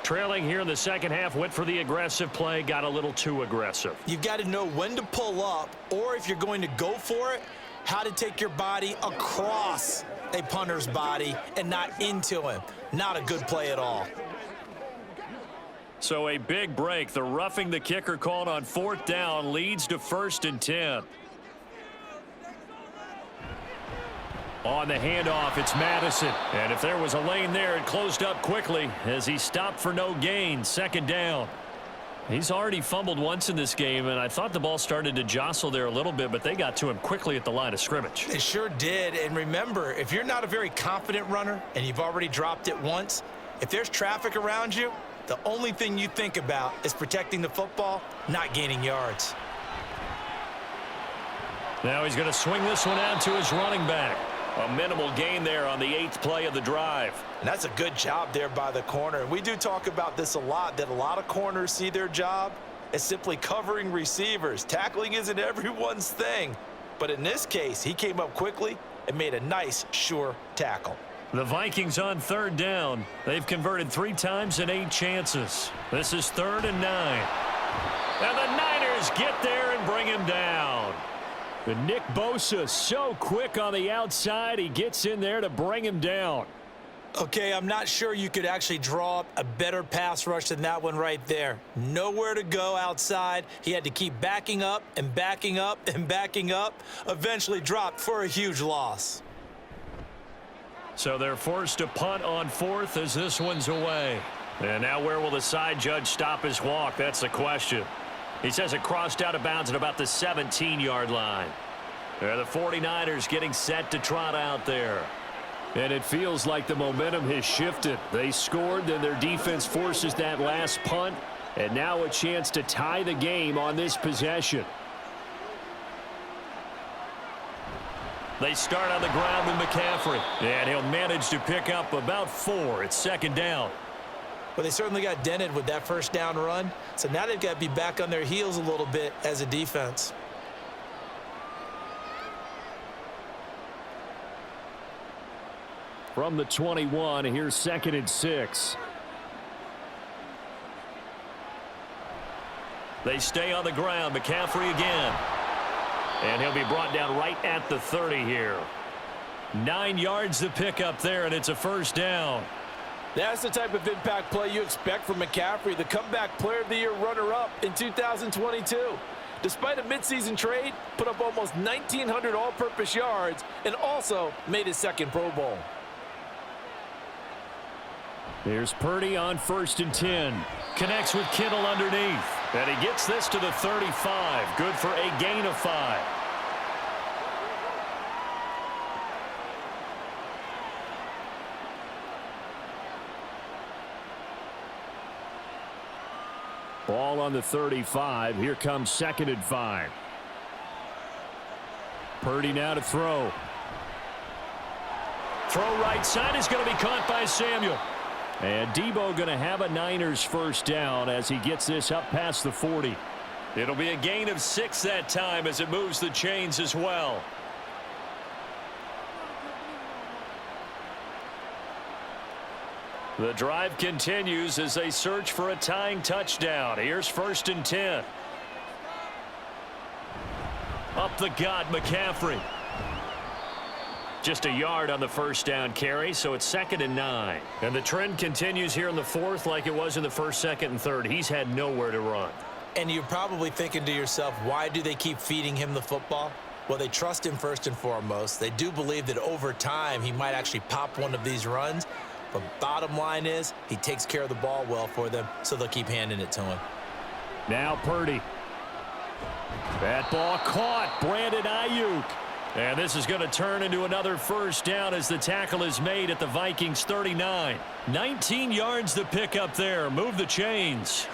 [SPEAKER 3] Trailing here in the 2nd half, went for the aggressive play, got a little too aggressive.
[SPEAKER 2] You've got to know when to pull up, or if you're going to go for it, how to take your body across a punter's body and not into him. Not a good play at all.
[SPEAKER 3] So a big break. The roughing the kicker called on 4th down leads to 1st and 10. On the handoff, it's Madison. And if there was a lane there, it closed up quickly as he stopped for no gain. 2nd down. He's already fumbled once in this game, and I thought the ball started to jostle there a little bit, but they got to him quickly at the line of scrimmage.
[SPEAKER 2] They sure did. And remember, if you're not a very confident runner and you've already dropped it once, if there's traffic around you, the only thing you think about is protecting the football, not gaining yards.
[SPEAKER 3] Now he's going to swing this one out to his running back. A minimal gain there on the 8th play of the drive.
[SPEAKER 2] And that's a good job there by the corner. And we do talk about this a lot, that a lot of corners see their job as simply covering receivers. Tackling isn't everyone's thing. But in this case, he came up quickly and made a nice, sure tackle.
[SPEAKER 3] The Vikings on 3rd down. They've converted 3 times in 8 chances. This is 3rd and 9. And the Niners get there and bring him down. And Nick Bosa so quick on the outside. He gets in there to bring him down.
[SPEAKER 2] Okay, I'm not sure you could actually draw up a better pass rush than that one right there. Nowhere to go outside. He had to keep backing up and backing up and backing up. Eventually dropped for a huge loss.
[SPEAKER 3] So they're forced to punt on 4th as this one's away. And now where will the side judge stop his walk? That's the question. He says it crossed out of bounds at about the 17-yard line. The 49ers getting set to trot out there. And it feels like the momentum has shifted. They scored, then their defense forces that last punt. And now a chance to tie the game on this possession. They start on the ground with McCaffrey. And he'll manage to pick up about 4. It's 2nd down.
[SPEAKER 2] Well, they certainly got dented with that first down run. So now they've got to be back on their heels a little bit as a defense.
[SPEAKER 3] From the 21, here's 2nd and 6. They stay on the ground. McCaffrey again. And he'll be brought down right at the 30 here. 9 yards to pick up there, and it's a first down.
[SPEAKER 2] That's the type of impact play you expect from McCaffrey, the comeback player of the year runner-up in 2022. Despite a midseason trade, put up almost 1,900 all-purpose yards and also made his second Pro Bowl.
[SPEAKER 3] Here's Purdy on 1st and 10. Connects with Kittle underneath. And he gets this to the 35. Good for a gain of 5. Ball on the 35. Here comes 2nd and 5. Purdy now to throw. Throw right side is going to be caught by Samuel. And Debo going to have a Niners first down as he gets this up past the 40. It'll be a gain of 6 that time as it moves the chains as well. The drive continues as they search for a tying touchdown. Here's 1st and 10. Up the gut, McCaffrey. Just a yard on the first down carry, so it's 2nd and 9. And the trend continues here in the 4th like it was in the 1st, 2nd, and 3rd. He's had nowhere to run.
[SPEAKER 2] And you're probably thinking to yourself, why do they keep feeding him the football? Well, they trust him first and foremost. They do believe that over time he might actually pop one of these runs. But bottom line is he takes care of the ball well for them, so they'll keep handing it to him.
[SPEAKER 3] Now Purdy. That ball caught. Brandon Ayuk. And this is going to turn into another first down as the tackle is made at the Vikings 39. 19 yards to pick up there. Move the chains.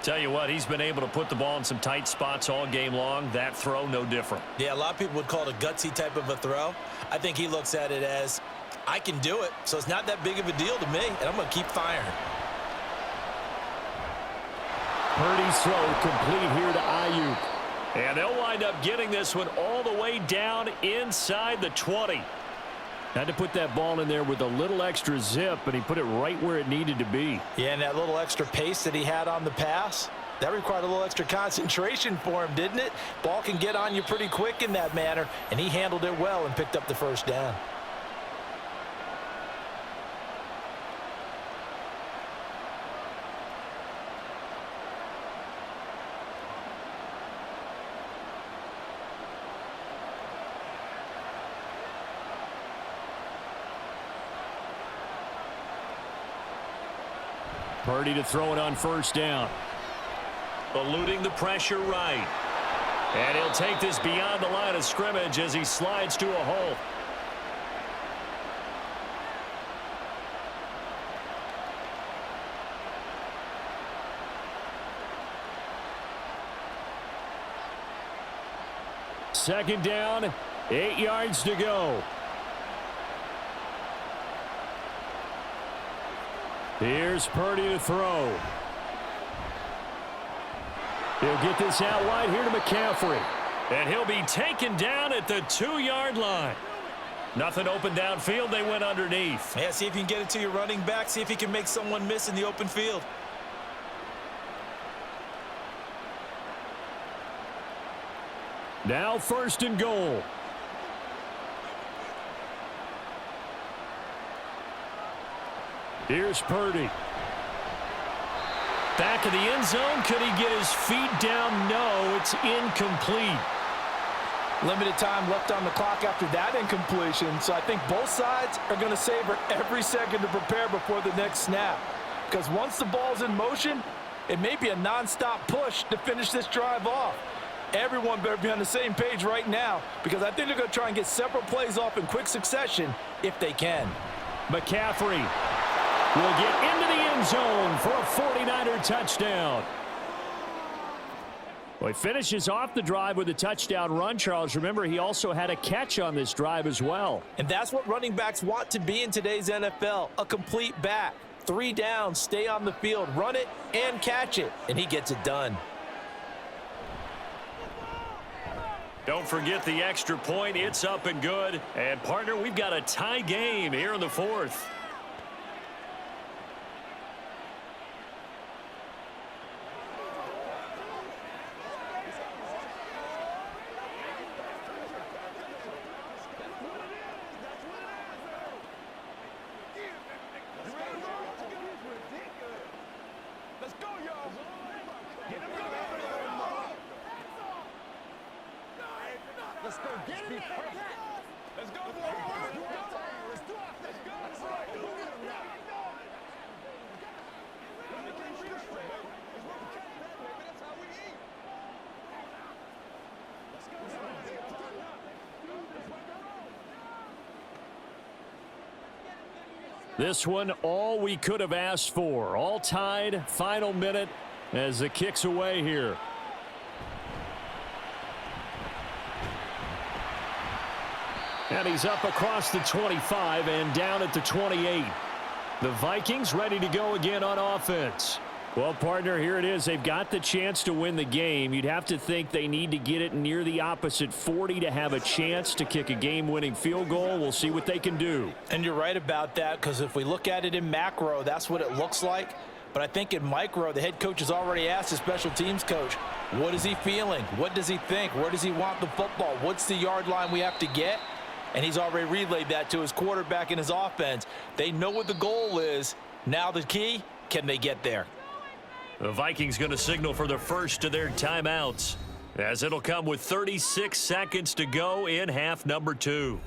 [SPEAKER 3] Tell you what, he's been able to put the ball in some tight spots all game long. That throw, no different.
[SPEAKER 2] Yeah, a lot of people would call it a gutsy type of a throw. I think he looks at it as, I can do it, so it's not that big of a deal to me, and I'm going to keep firing.
[SPEAKER 3] Purdy's throw complete here to Ayuk. And they'll wind up getting this one all the way down inside the 20. Had to put that ball in there with a little extra zip, and he put it right where it needed to be.
[SPEAKER 2] Yeah, and that little extra pace that he had on the pass, that required a little extra concentration for him, didn't it? Ball can get on you pretty quick in that manner, and he handled it well and picked up the first down.
[SPEAKER 3] Purdy to throw it on first down. Eluding the pressure right. And he'll take this beyond the line of scrimmage as he slides to a hole. Second down, 8 yards to go. Here's Purdy to throw. He'll get this out wide here to McCaffrey. And he'll be taken down at the 2-yard line. Nothing open downfield. They went underneath.
[SPEAKER 2] Yeah, see if you can get it to your running back. See if you can make someone miss in the open field.
[SPEAKER 3] Now 1st and goal. Here's Purdy. Back of the end zone. Could he get his feet down? No, it's incomplete.
[SPEAKER 2] Limited time left on the clock after that incompletion, so I think both sides are going to savor every second to prepare before the next snap. Because once the ball's in motion, it may be a nonstop push to finish this drive off. Everyone better be on the same page right now, because I think they're going to try and get several plays off in quick succession if they can.
[SPEAKER 3] McCaffrey will get into the end zone for a 49er touchdown. Well, he finishes off the drive with a touchdown run, Charles. Remember, he also had a catch on this drive as well.
[SPEAKER 2] And that's what running backs want to be in today's NFL, a complete back. 3 downs, stay on the field, run it, and catch it. And he gets it done.
[SPEAKER 3] Don't forget the extra point. It's up and good. And, partner, we've got a tie game here in the 4th.
[SPEAKER 4] Let's go. Get in there. Let's go, boy. Let's go. Let's go. Let's go. That's right. Go get him now. That's how we eat. Let's go.
[SPEAKER 1] This one, all we could have asked for. All tied, final minute as the kick's away here. And he's up across the 25 and down at the 28. The Vikings ready to go again on offense. Well, partner, here it is. They've got the chance to win the game. You'd have to think they need to get it near the opposite 40 to have a chance to kick a game-winning field goal. We'll see what they can do.
[SPEAKER 2] And you're right about that, because if we look at it in macro, that's what it looks like. But I think in micro, the head coach has already asked the special teams coach, what is he feeling? What does he think? Where does he want the football? What's the yard line we have to get? And he's already relayed that to his quarterback and his offense. They know what the goal is. Now the key, can they get there?
[SPEAKER 3] The Vikings going to signal for the first of their timeouts, as it'll come with 36 seconds to go in half number 2.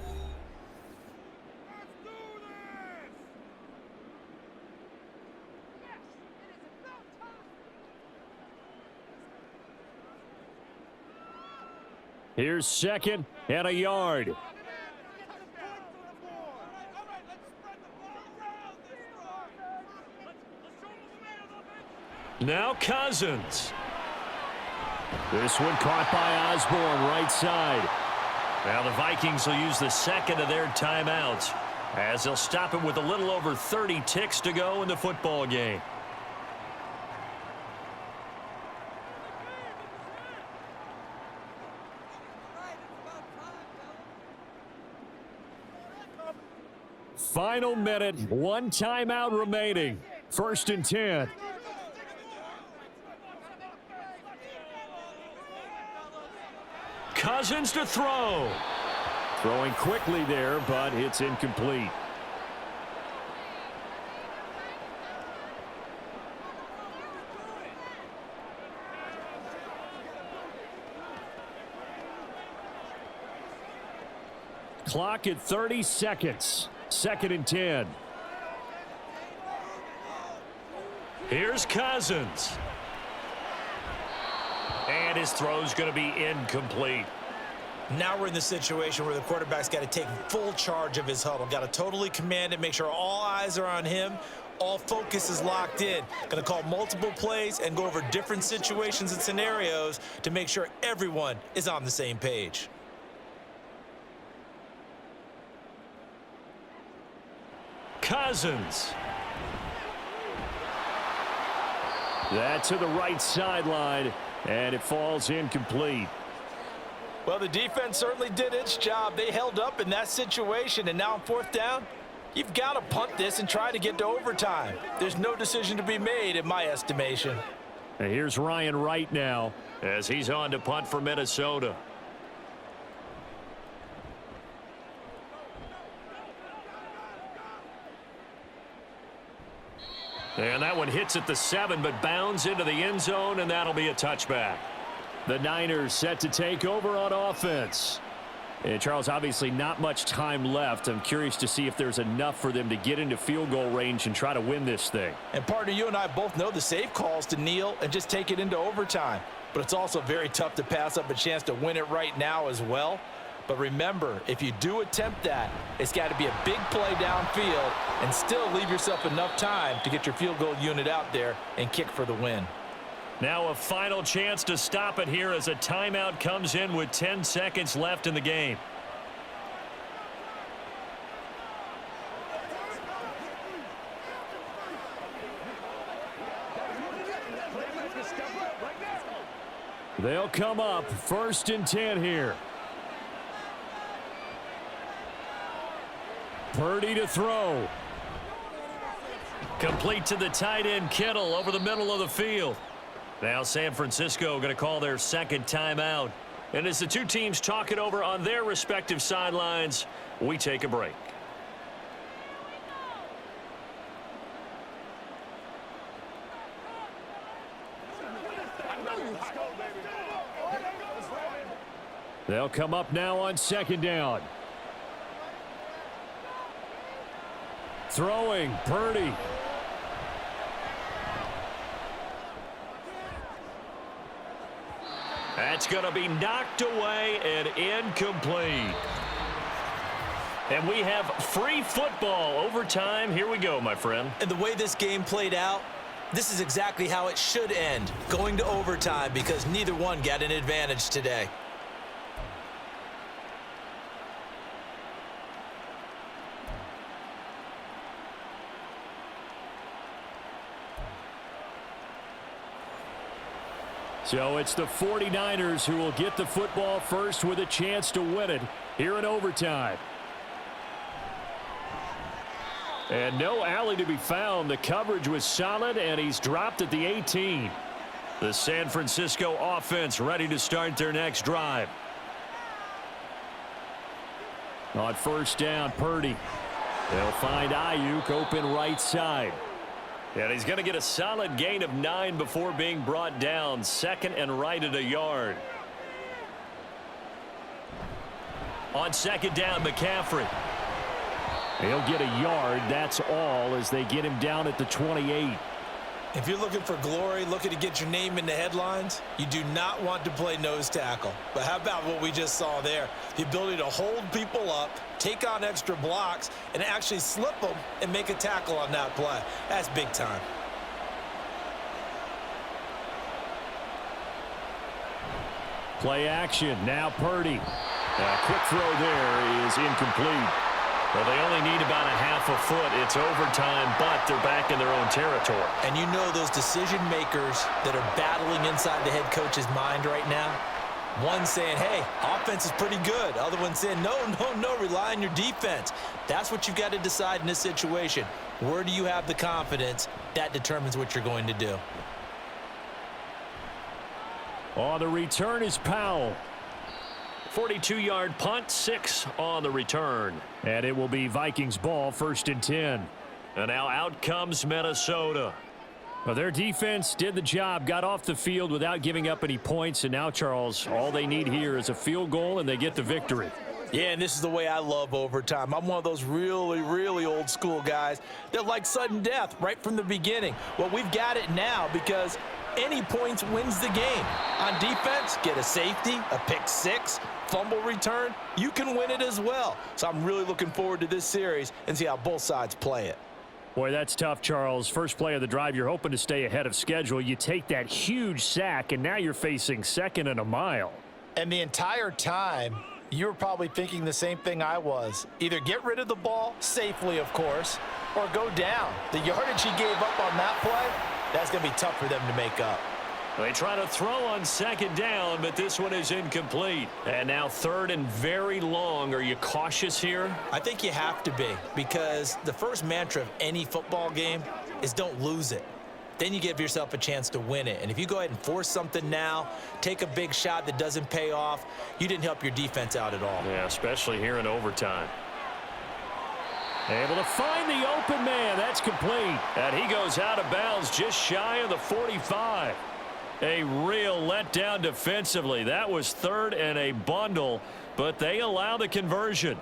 [SPEAKER 1] Here's second and a yard.
[SPEAKER 3] Now Cousins.
[SPEAKER 1] This one caught by Osborne, right side.
[SPEAKER 3] Now the Vikings will use the second of their timeouts, as they'll stop it with a little over 30 ticks to go in the football game.
[SPEAKER 1] Final minute, one timeout remaining. 1st and 10.
[SPEAKER 3] Cousins to throw.
[SPEAKER 1] Throwing quickly there, but it's incomplete. Clock at 30 seconds. 2nd and 10.
[SPEAKER 3] Here's Cousins. And his throw's going to be incomplete.
[SPEAKER 2] Now we're in the situation where the quarterback's got to take full charge of his huddle. Got to totally command it, make sure all eyes are on him. All focus is locked in. Going to call multiple plays and go over different situations and scenarios to make sure everyone is on the same page.
[SPEAKER 3] Cousins.
[SPEAKER 1] That to the right sideline, and it falls incomplete.
[SPEAKER 2] Well, the defense certainly did its job. They held up in that situation, and now on 4th down, you've got to punt this and try to get to overtime. There's no decision to be made in my estimation.
[SPEAKER 1] And here's Ryan Wright now.
[SPEAKER 3] As he's on to punt for Minnesota. And that one hits at the 7, but bounds into the end zone, and that'll be a touchback.
[SPEAKER 1] The Niners set to take over on offense. And Charles, obviously not much time left. I'm curious to see if there's enough for them to get into field goal range and try to win this thing.
[SPEAKER 2] And partner, you and I both know the safe calls to kneel and just take it into overtime. But it's also very tough to pass up a chance to win it right now as well. But remember, if you do attempt that, it's got to be a big play downfield and still leave yourself enough time to get your field goal unit out there and kick for the win.
[SPEAKER 3] Now a final chance to stop it here as a timeout comes in with 10 seconds left in the game.
[SPEAKER 1] They'll come up 1st and 10 here. Purdy to throw.
[SPEAKER 3] Complete to the tight end Kittle over the middle of the field. Now San Francisco going to call their second timeout. And as the two teams talk it over on their respective sidelines, we take a break. They'll come up now on second down. Throwing, Purdy. That's going to be knocked away and incomplete. And we have free football overtime. Here we go, my friend.
[SPEAKER 2] And the way this game played out, this is exactly how it should end, going to overtime, because neither one got an advantage today.
[SPEAKER 3] So it's the 49ers who will get the football first with a chance to win it here in overtime. And no alley to be found. The coverage was solid, and he's dropped at the 18. The San Francisco offense ready to start their next drive. On first down, Purdy. They'll find Ayuk open right side. And he's going to get a solid gain of 9 before being brought down. Second and right at a yard. On second down, McCaffrey. He'll get a yard. That's all as they get him down at the 28.
[SPEAKER 2] If you're looking for glory, looking to get your name in the headlines, you do not want to play nose tackle. But how about what we just saw there? The ability to hold people up, take on extra blocks, and actually slip them and make a tackle on that play. That's big time.
[SPEAKER 3] Play action. Now Purdy. A quick throw there is incomplete.
[SPEAKER 1] Well, they only need about a half a foot. It's overtime, but they're back in their own territory.
[SPEAKER 2] And you know those decision makers that are battling inside the head coach's mind right now? One saying, hey, offense is pretty good. Other one saying, no, rely on your defense. That's what you've got to decide in this situation. Where do you have the confidence? That determines what you're going to do.
[SPEAKER 3] On the return is Powell.
[SPEAKER 1] 42-yard punt, 6 on the return.
[SPEAKER 3] And it will be Vikings ball, 1st and 10.
[SPEAKER 1] And now out comes Minnesota.
[SPEAKER 3] Well, their defense did the job, got off the field without giving up any points. And now, Charles, all they need here is a field goal, and they get the victory.
[SPEAKER 2] Yeah, and this is the way I love overtime. I'm one of those really old school guys that like sudden death right from the beginning. Well, we've got it now because any points wins the game. On defense, get a safety, a pick six, fumble return, you can win it as well. So I'm really looking forward to this series and see how both sides play it.
[SPEAKER 3] Boy, that's tough, Charles. First play of the drive, you're hoping to stay ahead of schedule. You take that huge sack, and now you're facing 2nd and a mile.
[SPEAKER 2] And the entire time, you were probably thinking the same thing I was. Either get rid of the ball, safely of course, or go down. The yardage he gave up on that play, that's going to be tough for them to make up.
[SPEAKER 1] They try to throw on 2nd down, but this one is incomplete. And now 3rd and very long. Are you cautious here?
[SPEAKER 2] I think you have to be, because the first mantra of any football game is don't lose it. Then you give yourself a chance to win it. And if you go ahead and force something now, take a big shot that doesn't pay off, you didn't help your defense out at all.
[SPEAKER 1] Yeah, especially here in overtime.
[SPEAKER 3] Able to find the open man. That's complete.
[SPEAKER 1] And he goes out of bounds just shy of the 45. A real letdown defensively. That was 3rd and a bundle, but they allow the conversion.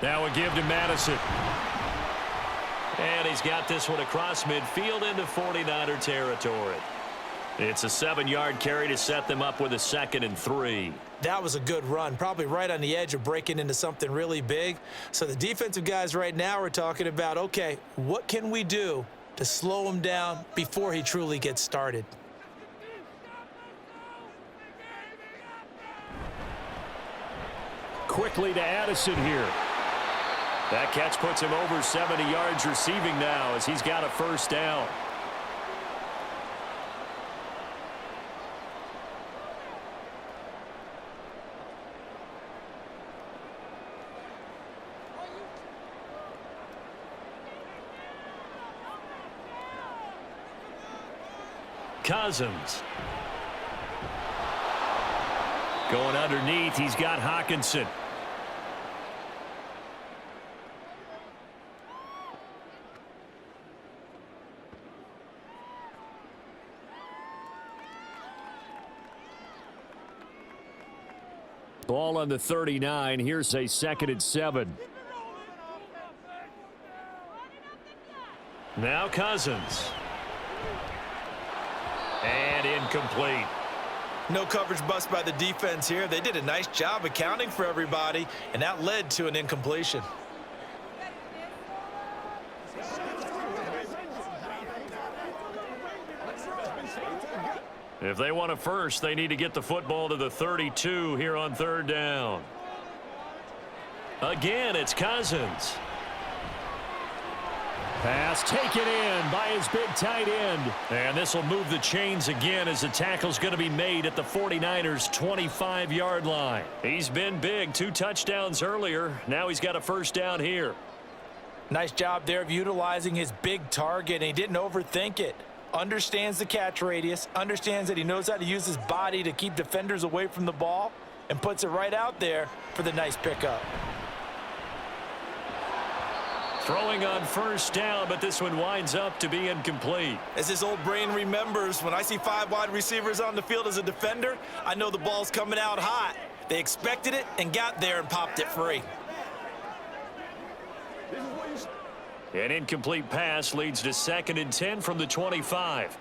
[SPEAKER 3] Now a give to Madison.
[SPEAKER 1] And he's got this one across midfield into 49er territory. It's a 7-yard carry to set them up with a 2nd and 3.
[SPEAKER 2] That was a good run, probably right on the edge of breaking into something really big. So the defensive guys right now are talking about, okay, what can we do to slow him down before he truly gets started?
[SPEAKER 3] Quickly to Addison here.
[SPEAKER 1] That catch puts him over 70 yards receiving now as he's got a 1st down. Cousins.
[SPEAKER 3] Going underneath, he's got Hawkinson. Ball on the 39. Here's a 2nd and 7. Now Cousins. And incomplete.
[SPEAKER 2] No coverage bust by the defense here. They did a nice job accounting for everybody, and that led to an incompletion.
[SPEAKER 3] If they want a first, they need to get the football to the 32 here on 3rd down. Again, it's Cousins. Pass taken in by his big tight end. And this will move the chains again as the tackle's going to be made at the 49ers' 25-yard line. He's been big, 2 touchdowns earlier. Now he's got a first down here.
[SPEAKER 2] Nice job there of utilizing his big target, and he didn't overthink it. Understands the catch radius, understands that he knows how to use his body to keep defenders away from the ball, and puts it right out there for the nice pickup.
[SPEAKER 3] Throwing on first down, but this one winds up to be incomplete.
[SPEAKER 2] As his old brain remembers, when I see 5 wide receivers on the field as a defender, I know the ball's coming out hot. They expected it and got there and popped it free.
[SPEAKER 3] An incomplete pass leads to 2nd and 10 from the 25.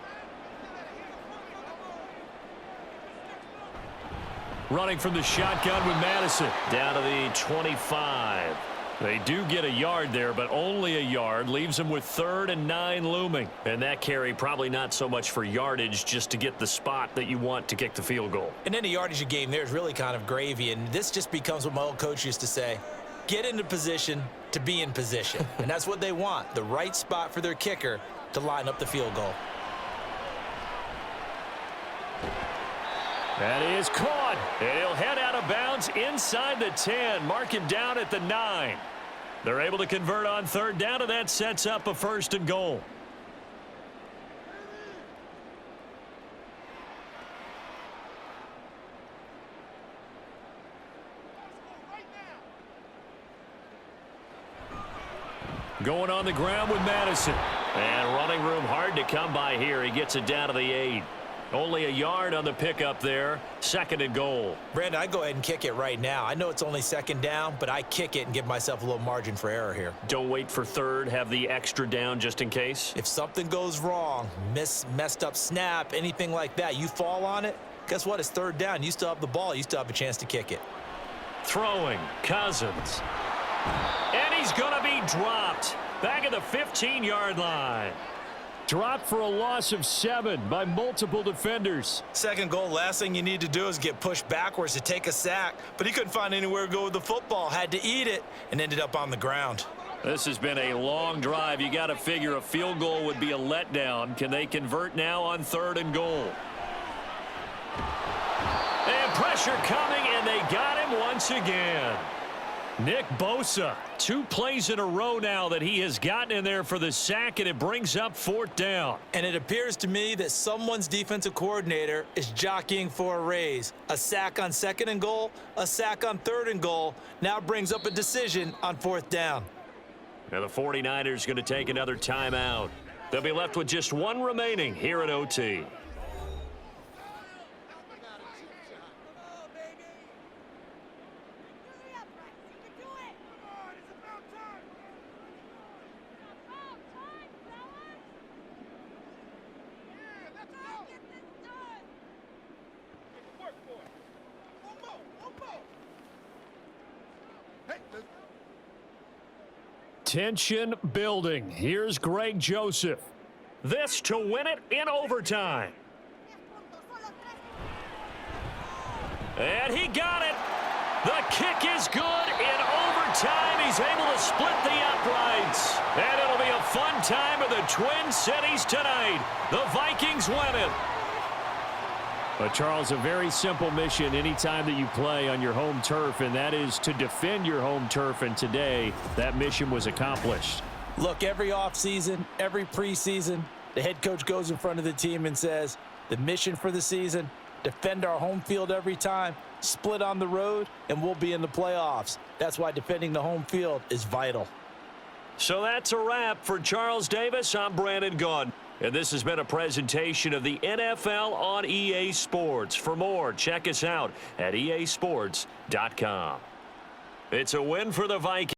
[SPEAKER 3] Running from the shotgun with Madison. Down to the 25. They do get a yard there, but only a yard. Leaves them with 3rd and 9 looming. And that carry probably not so much for yardage, just to get the spot that you want to kick the field goal.
[SPEAKER 2] And any yardage you gain there is really kind of gravy, and this just becomes what my old coach used to say. Get into position to be in position. And that's what they want, the right spot for their kicker to line up the field goal.
[SPEAKER 3] That is caught. And he'll head out of bounds inside the 10. Mark him down at the 9. They're able to convert on 3rd down, and that sets up a 1st and goal. Going on the ground with Madison. And running room hard to come by here. He gets it down to the 8. Only a yard on the pickup there. 2nd and goal.
[SPEAKER 2] Brandon, I go ahead and kick it right now. I know it's only 2nd down, but I kick it and give myself a little margin for error here.
[SPEAKER 3] Don't wait for 3rd. Have the extra down just in case.
[SPEAKER 2] If something goes wrong, messed up snap, anything like that, you fall on it, guess what? It's 3rd down. You still have the ball. You still have a chance to kick it.
[SPEAKER 3] Throwing. Cousins. And he's going to be dropped. Back at the 15-yard line. Dropped for a loss of 7 by multiple defenders.
[SPEAKER 2] 2nd goal, last thing you need to do is get pushed backwards to take a sack. But he couldn't find anywhere to go with the football. Had to eat it and ended up on the ground.
[SPEAKER 3] This has been a long drive. You got to figure a field goal would be a letdown. Can they convert now on 3rd and goal? And pressure coming, and they got him once again. Nick Bosa, 2 plays in a row now that he has gotten in there for the sack, and it brings up 4th down.
[SPEAKER 2] And it appears to me that someone's defensive coordinator is jockeying for a raise. A sack on 2nd and goal, a sack on 3rd and goal, now brings up a decision on 4th down.
[SPEAKER 3] Now the 49ers going to take another timeout. They'll be left with just 1 remaining here at OT. Tension building. Here's Greg Joseph. This to win it in overtime. And he got it. The kick is good in overtime. He's able to split the uprights. And it'll be a fun time in the Twin Cities tonight. The Vikings win it. But, Charles, a very simple mission anytime that you play on your home turf, and that is to defend your home turf. And today, that mission was accomplished.
[SPEAKER 2] Look, every offseason, every preseason, the head coach goes in front of the team and says, the mission for the season, defend our home field every time, split on the road, and we'll be in the playoffs. That's why defending the home field is vital.
[SPEAKER 3] So that's a wrap for Charles Davis. I'm Brandon Gaudin.
[SPEAKER 1] And this has been a presentation of the NFL on EA Sports. For more, check us out at easports.com. It's a win for the Vikings.